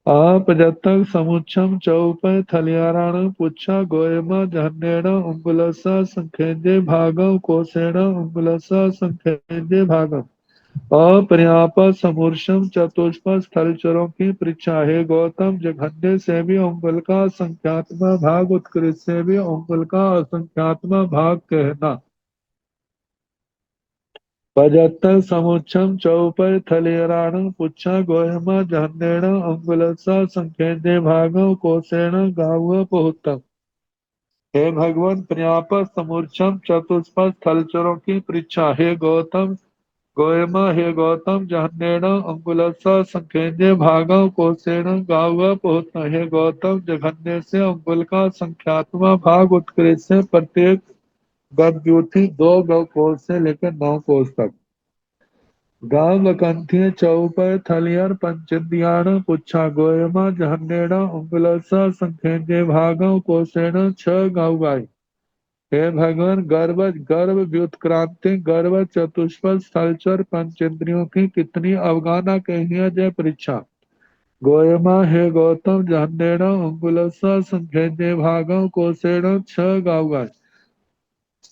आप जब तक समुच्छम चौपय थलियाराण पुच्छा गोयमा जहन्नेण अंगुलसा संखेजे भागव कोसेण अंगुलसा संखेजे भागव अपर्याप समूर्षम चतुष्पद स्थलचरों की परीक्षा हे गौतम जघन्य से भी अंगुल का संख्यात्मा भाग उत्कृष्ट से भी अंगुल का असंख्यात्मा भाग कहना पजत्तर समुच्छम चौपर थलेराण पुच्छा गोयमा जहन्नेण अंगुलसा संखेजे भागव कोसेण गाव पोहतम हे भगवान पर्यापत समूर्छम चतुष्पद स्थलचरों की परीक्षा हे गौतम गोयमा हे गौतम जहन्नेण अंगुलसा संखेजे भागव कोसेण गाव पोहत हे गौतम जघन्य से अंगुल का संख्यात्मा भाग उत्कृष्ट से प्रत्येक गद्युति 2 कोस से लेकर 9 कोस तक गाव कंथिय चौपर थलियर पंचद्याण पुच्छा गोयमा जहन्नेण अंगुलसा संखेजे भागव कोसेण 6 गाउगाई हे भगवान गर्भ व्युत्क्रांति गर्भ चतुष्पद स्थलचर पंचेंद्रियों की कितनी अवगाहना कही है जय परीक्षा गोयमा हे गौतम जहन्नेण अंगुलसा संखेजे भागव कोसेण 6 गाउगा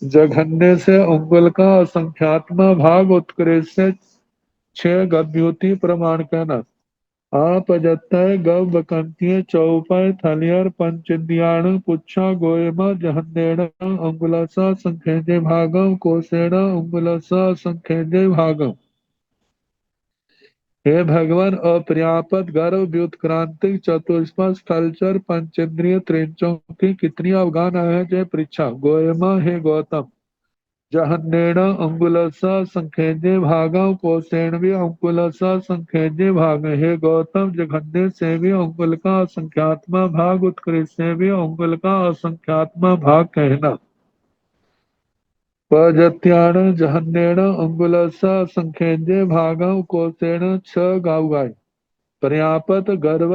जघन्य से अंगुल का असंख्यात्मा भाग उत्कृष्ट से 6 गद्योति प्रमाण कहना आप अजत्तय गव बकंतीय चौपाय थलियर पंचद्याण पुच्छा गोयमा जहन्नेण अंगुलसा संखेजे भागव कोसेण अंगुलसा संखेजे भागव हे भगवान अपर्याप्त गर्भ व्युत्क्रांतिक चतुष्पद स्थलचर पंचेंद्रिय त्रिंचों की कितनी अवगाहना है जय परीक्षा गोयमा हे गौतम जहन्नेण अंगुलसा संखेजे भागव कोसेण भी अंगुलसा संखेजे भाग हे गौतम जघन्य से भी अंगुल का असंख्यात्मा भाग उत्कृष्ट से भी अंगुल का असंख्यात्मा भाग कहना पजत्याण जहन्नेण अंगुलसा संखेजे भागव कोसेण 6 गाउगाई पर्यापत गर्भ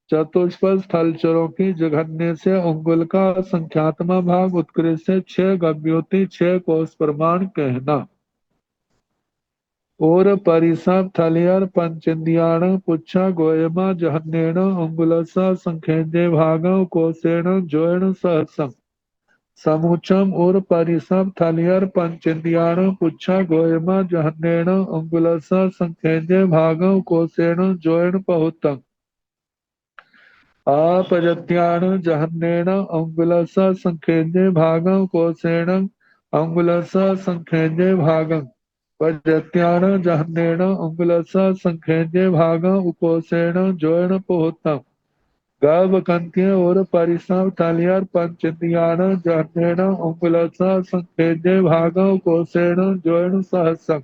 चतुष्पद स्थलचरों की जघन्य से अंगुल का संख्यात्मा भाग उत्कृष्ट से 6 गव्योति 6 कोस प्रमाण कहना और परिसप थलियर पंचद्याण पुच्छा गोयमा जहन्नेण अंगुलसा संखेजे भागव कोसेण जोयण सहसम समुचम और परिसप थलियर पंचद्याण पुच्छा गोयमा जहन्नेण अंगुलसा संखेजे भागव कोसेण जोयण पहुतम आपजत्याण जहन्नेण अंगुलसा संखेजे भागं कोसेण अंगुलसा संखेजे भागं पजत्याण जहन्नेण अंगुलसा संखेजे भागं उकोसेण जोयण पोहतम गवकंत्य और परिसम थलियर पंचद्याण जहन्नेण अंगुलसा संखेजे भागं कोसेण जोयण सहसम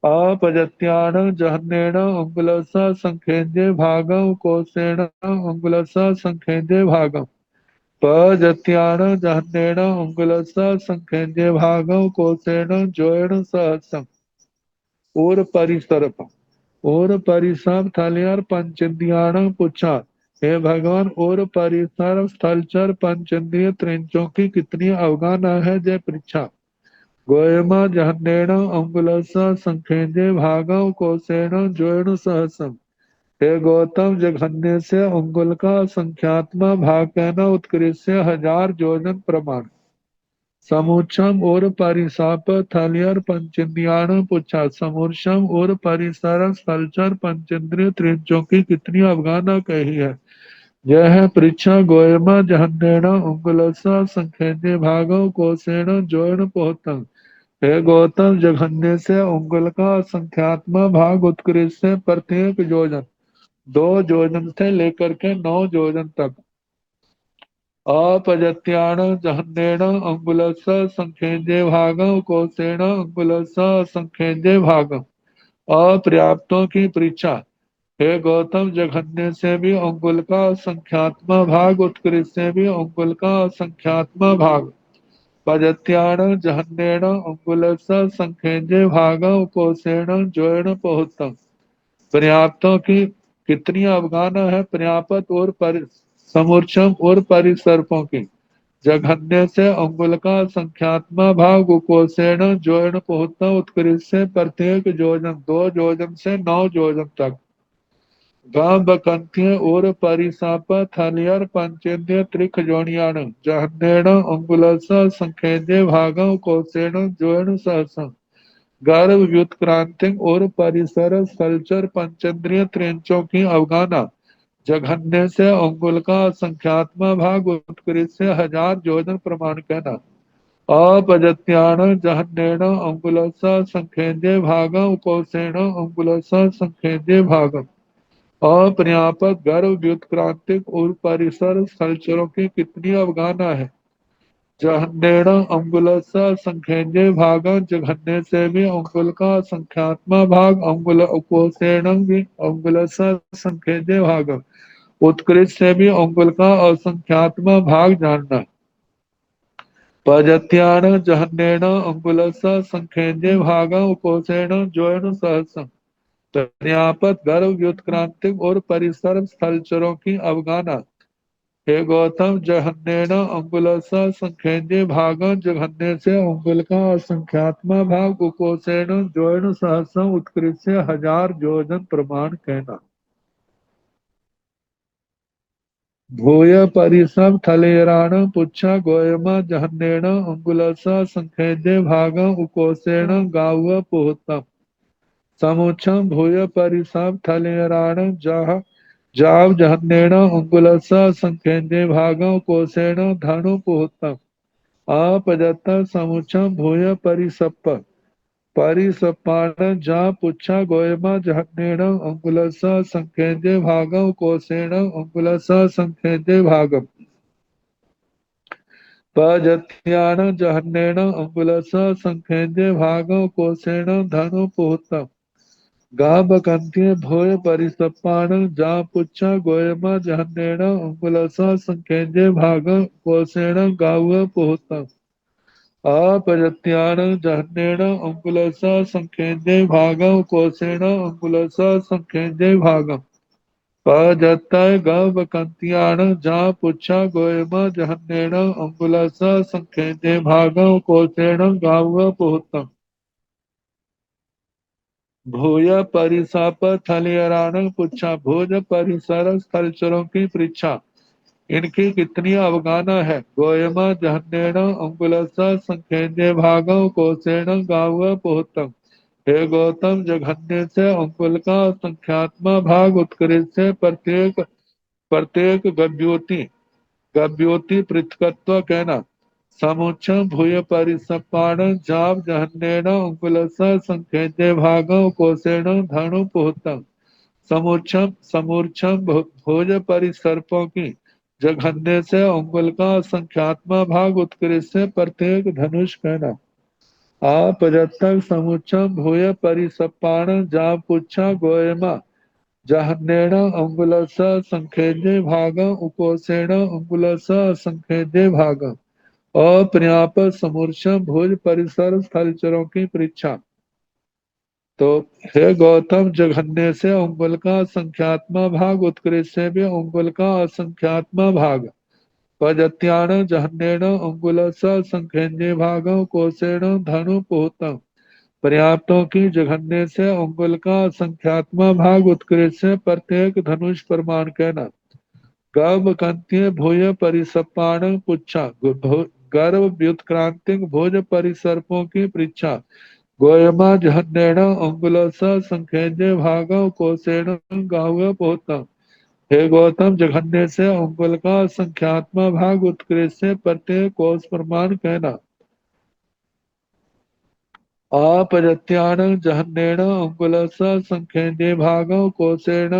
अपजत्याण जहन्नेण अंगुलसा संखेजे भागं कोसेण अंगुलसा संखेजे भागं पजत्याण जहन्नेण अंगुलसा संखेजे भागं कोसेण जोयण सहस्रम और परिसर थलियर पंचद्याण पुच्छा हे भगवान और परिसर स्थलचर पंचेंद्रिय त्रिंचों की कितनी अवगाहना है जय परीक्षा गोयमा जहन्नेन अंगुलसा संखेंजे भागव कोसेन ज्वेन सहसम। हे गौतम, जघन्य से अंगुल का संख्यात्मा भाग कहना उत्कृष्य 1000 योजन प्रमाण। समुच्छम और परिसाप थलियर पंचेंद्रियाण पुच्छा। समुर्शम और परिसर स्थलचर पंचेंद्रिय त्रिंचों की कितनी अवगाहना कही है। यह है परीक्षा। गोयमा जहन्नेन अंगुलसा संखेंजे भागव कोसेन ज्वेन पोहतम। हे गौतम, जघन्य से अंगुल का संख्यात्मा भाग उत्कृष्ट से प्रत्येक योजन 2 योजन से लेकर के 9 योजन तक। अपजत्याण जहन्नेन अंगुलस संखेंजे भागम कोसेण अंगुलस संखेंजे भागम। अपर्याप्तों की परीक्षा। हे गौतम, जघन्य से भी अंगुल का संख्यात्मा भाग उत्कृष्ट से भी अंगुल का संख्यात्मा भाग। पजत्याण जहन्नेन अंगुलस संखेंजे भागम कोसेण ज्वेन पोहतम। पर्याप्तों की कितनी अवगाहना है। पर्याप्त और समूर्छम और परिसर्पों की। जघन्य से अंगुल का संख्यात्मा भाग उकोसेण जोड़ पहुंचना उत्कृष्ट से प्रत्येक योजन 2 योजन से 9 योजन तक। गांव बकंथिय और परिसाप थलियर पंचेन्द्रिय त्रिक जोनियाण जहन्नेण अंगुलस संखेंजे भागम कोसेण जोड़ सहसम। गर्भ व्युत्क्रांति और परिसर स्थलचर पंचेंद्रिय त्रिंचों की अवगाहना। जघन्य से अंगुल का संख्यात्मा भाग उत्कृष्ट से 1000 योजन प्रमाण कहना। अपजत्याण जहन्नेण अंगुलस संखेंजे भागम कोसेण अंगुलस संखेंजे भागम। अपर्याप्त गर्भ व्युत्क्रांति और परिसर स्थलचरों की कितनी अवगाहना है। जहन्नेण अंगुलस संखेंजे भागं। जघन्य से भी अंगुल का संख्यात्मा भाग अंगुल उपोसेण भी अंगुलस संखेंजे भागं। उत्कृष्ट से भी अंगुल का असंख्यात्मा भाग जानना। पजत्याण जहन्नेण अंगुलस संखेंजे भागं उपोसेण ज्वेन सहसम। पर्याप्त गर्भ व्युत्क्रांति और परिसर स्थलचरों की अवगाहना। हे गौतम, जघन्येन अंगुलस संखेंजे भागं। जघन्य से अंगुल का असंख्यात्मा भाग उपोसेण ज्वेन सहस्रम उत्कृष्ट से 1000 योजन प्रमाण कहना। भूय परिसम थलेराण पुच्छा गोयमा जहन्येन अंगुलस संखेंजे भागं उपोसेण गाव पोहतम। समुच्छम भूय परिसम थलेराण जह जाव जहन्नेण अंगुलस संखेंजे भागं कोसेण धनु पुहतम। अपजत समुच्छम भूय परिसप्प। परिसप्पाण जा पुच्छा गोयमा जहन्नेण अंगुलस संखेंजे भागं कोसेण अंगुलस संखेंजे भागम। पजत्याण जहन्नेण अंगुलस संखेंजे भागं कोसेण धनु पुहतम। गाबकंतीय भोय परिसप्पाण जा पुच्छा गोयमा जहन्नेण अंगुलस संखेंजे भागं कोसेण गाव पुहतम। अपजत्याण जहन्नेण अंगुलस संखेंजे भागं कोसेण अंगुलस संखेंजे भागम। पजत गवकंत्याण जा पुच्छा गोयमा जहन्नेण अंगुलस संखेंजे भागं कोसेण गाव पुहतम। भूय परिसाप थलियराण पुच्छा। भोज परिसर स्थलचरों की परीक्षा। इनकी कितनी अवगाहना है। गोयमा जहन्नेण अंगुलस संखेंजे भागं कोसेण गाव पोहतम। हे गौतम, जघन्य से अंगुल का संख्यात्मा भाग उत्कृष्ट से प्रत्येक प्रत्येक गव्योति पृथकत्व कहना। समुच्छम भूय परिसप्पाण जाव जहन्नेण अंगुलस संखेंजे भागं कोसेण धनु पुहतम। समूर्छम समूर्छम भोज परिसर्पों की। जघन्य से अंगुल का संख्यात्मा भाग उत्कृष्ट से प्रत्येक धनुष कहना। आपजत्तक समुच्छम भूय परिसप्पाण जा पुच्छा गोयमा जहन्नेण अंगुलस संखेंजे भागं उपोसेण अंगुलस संखेंजे भागं। अपर्याप्त समूर्छम भोज परिसर स्थलचरों की परीक्षा। तो हे गौतम, जघन्य से अंगुल का संख्यात्मा भाग उत्कृष्ट से भी अंगुल का असंख्यात्मा भाग। पजत्याण जहन्नेन अंगुलस संखेन्ये भागं कोसेण धनु पोतम। पर्याप्तों की जघन्य से अंगुल का संख्यात्मक भाग उत्कृष्ट से प्रत्येक धनुष प्रमाण कहना। गर्भ कंत्य भूय परिसपाण पुच्छा गर्भ व्युत्क्रांतिक भोज परिसर्पों की पृच्छा। गोयमा जहन्नेण अंगुलस संखेन्ये भागं कोसेण गाव पोतम। हे गौतम, जघन्य से अंगुल का संख्यात्मक भाग उत्कृष्ट से प्रत्येक कोष प्रमाण कहना। आपजत्यान जहन्नेण अंगुलस संखेन्ये भागं कोसेण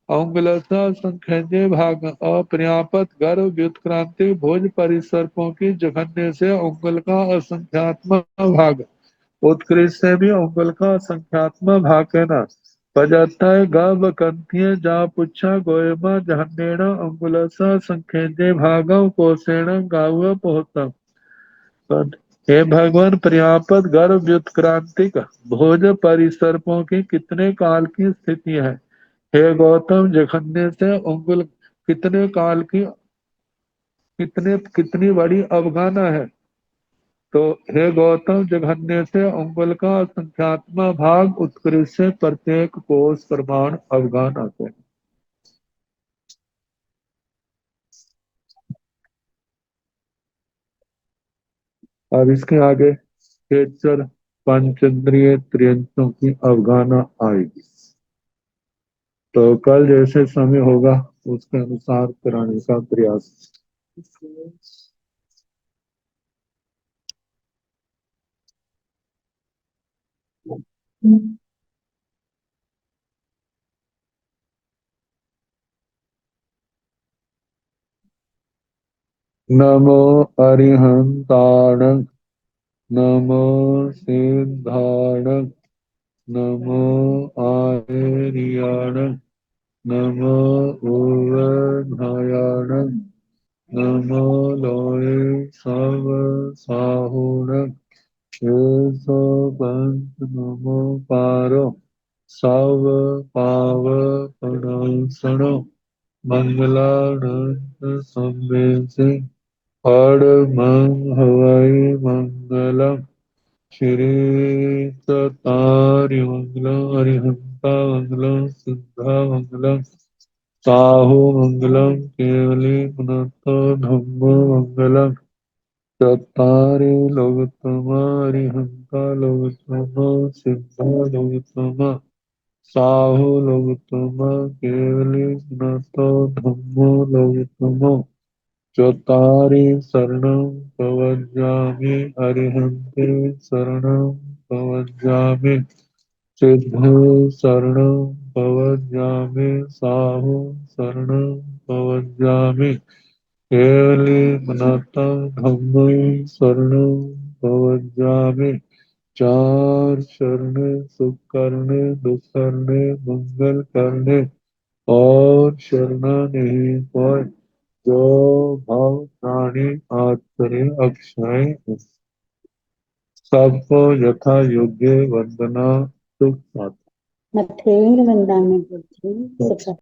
अंगुलस संखेन्ये भाग। अपर्याप्त गर्भ व्युत्क्रांति भोज परिसर्पों की जघन्य से अंगुल का असंख्यात्मक भाग उत्कृष्ट से भी अंगुल का असंख्यात्मक भाग कहना। पजत्य गर्भ कंथिय जा पुच्छा गोयमा जहन्नेण अंगुलस संखेन्ये भागं कोसेण गाव पोहतम। हे भगवान, पर्याप्त गर्भ व्युत्क्रांतिक भोज परिसर्पों की कितने काल की स्थिति है। हे गौतम, जघन्य से अंगुल कितने काल की कितनी बड़ी अवगाना है। तो हे गौतम, जघन्य से अंगुल का संख्यात्मक भाग उत्कृष्ट से प्रत्येक कोष प्रमाण अवगाना है। अब इसके आगे खेचर पंचेंद्रिय त्रियंत्रों की अवगाना आएगी। तो कल जैसे समय होगा उसके अनुसार कराने का प्रयास। नमो अरिहंताण नमो सिद्धाण नमो आर्याण नमो उर्वधायाण नमो लोये सब साहुण सो पंच नमो पारो सव पाव प्रणसण मंगलानंद संवेसे और मंग हवाई मंगलम श्री तारि मंगलम अरिहंता मंगलम सिद्धा मंगलम साहु मंगलम केवली पुनतो धम्मो मंगलम चत्तारि लोकतमा अरिहंता लोकतमा सिद्धा लोकतमा साहु लोकतमा केवली पुनतो धम्मो लोकतमो चत्तारि शरणं प्रव्रजामि अरिहन्ते शरणं प्रव्रजामि सिद्धे शरणं प्रव्रजामि साहु शरणं प्रव्रजामि केवली मनातं धम्मै शरणं प्रव्रजामि। चार शरणे सुख करने दुख करने मंगल करने और शरणा नहीं कोई जो भाव प्राणी आत्मरे अक्षय। सबको यथा योग्य वंदना सुख साथ।
मथेर वंदामि बुद्धि सुख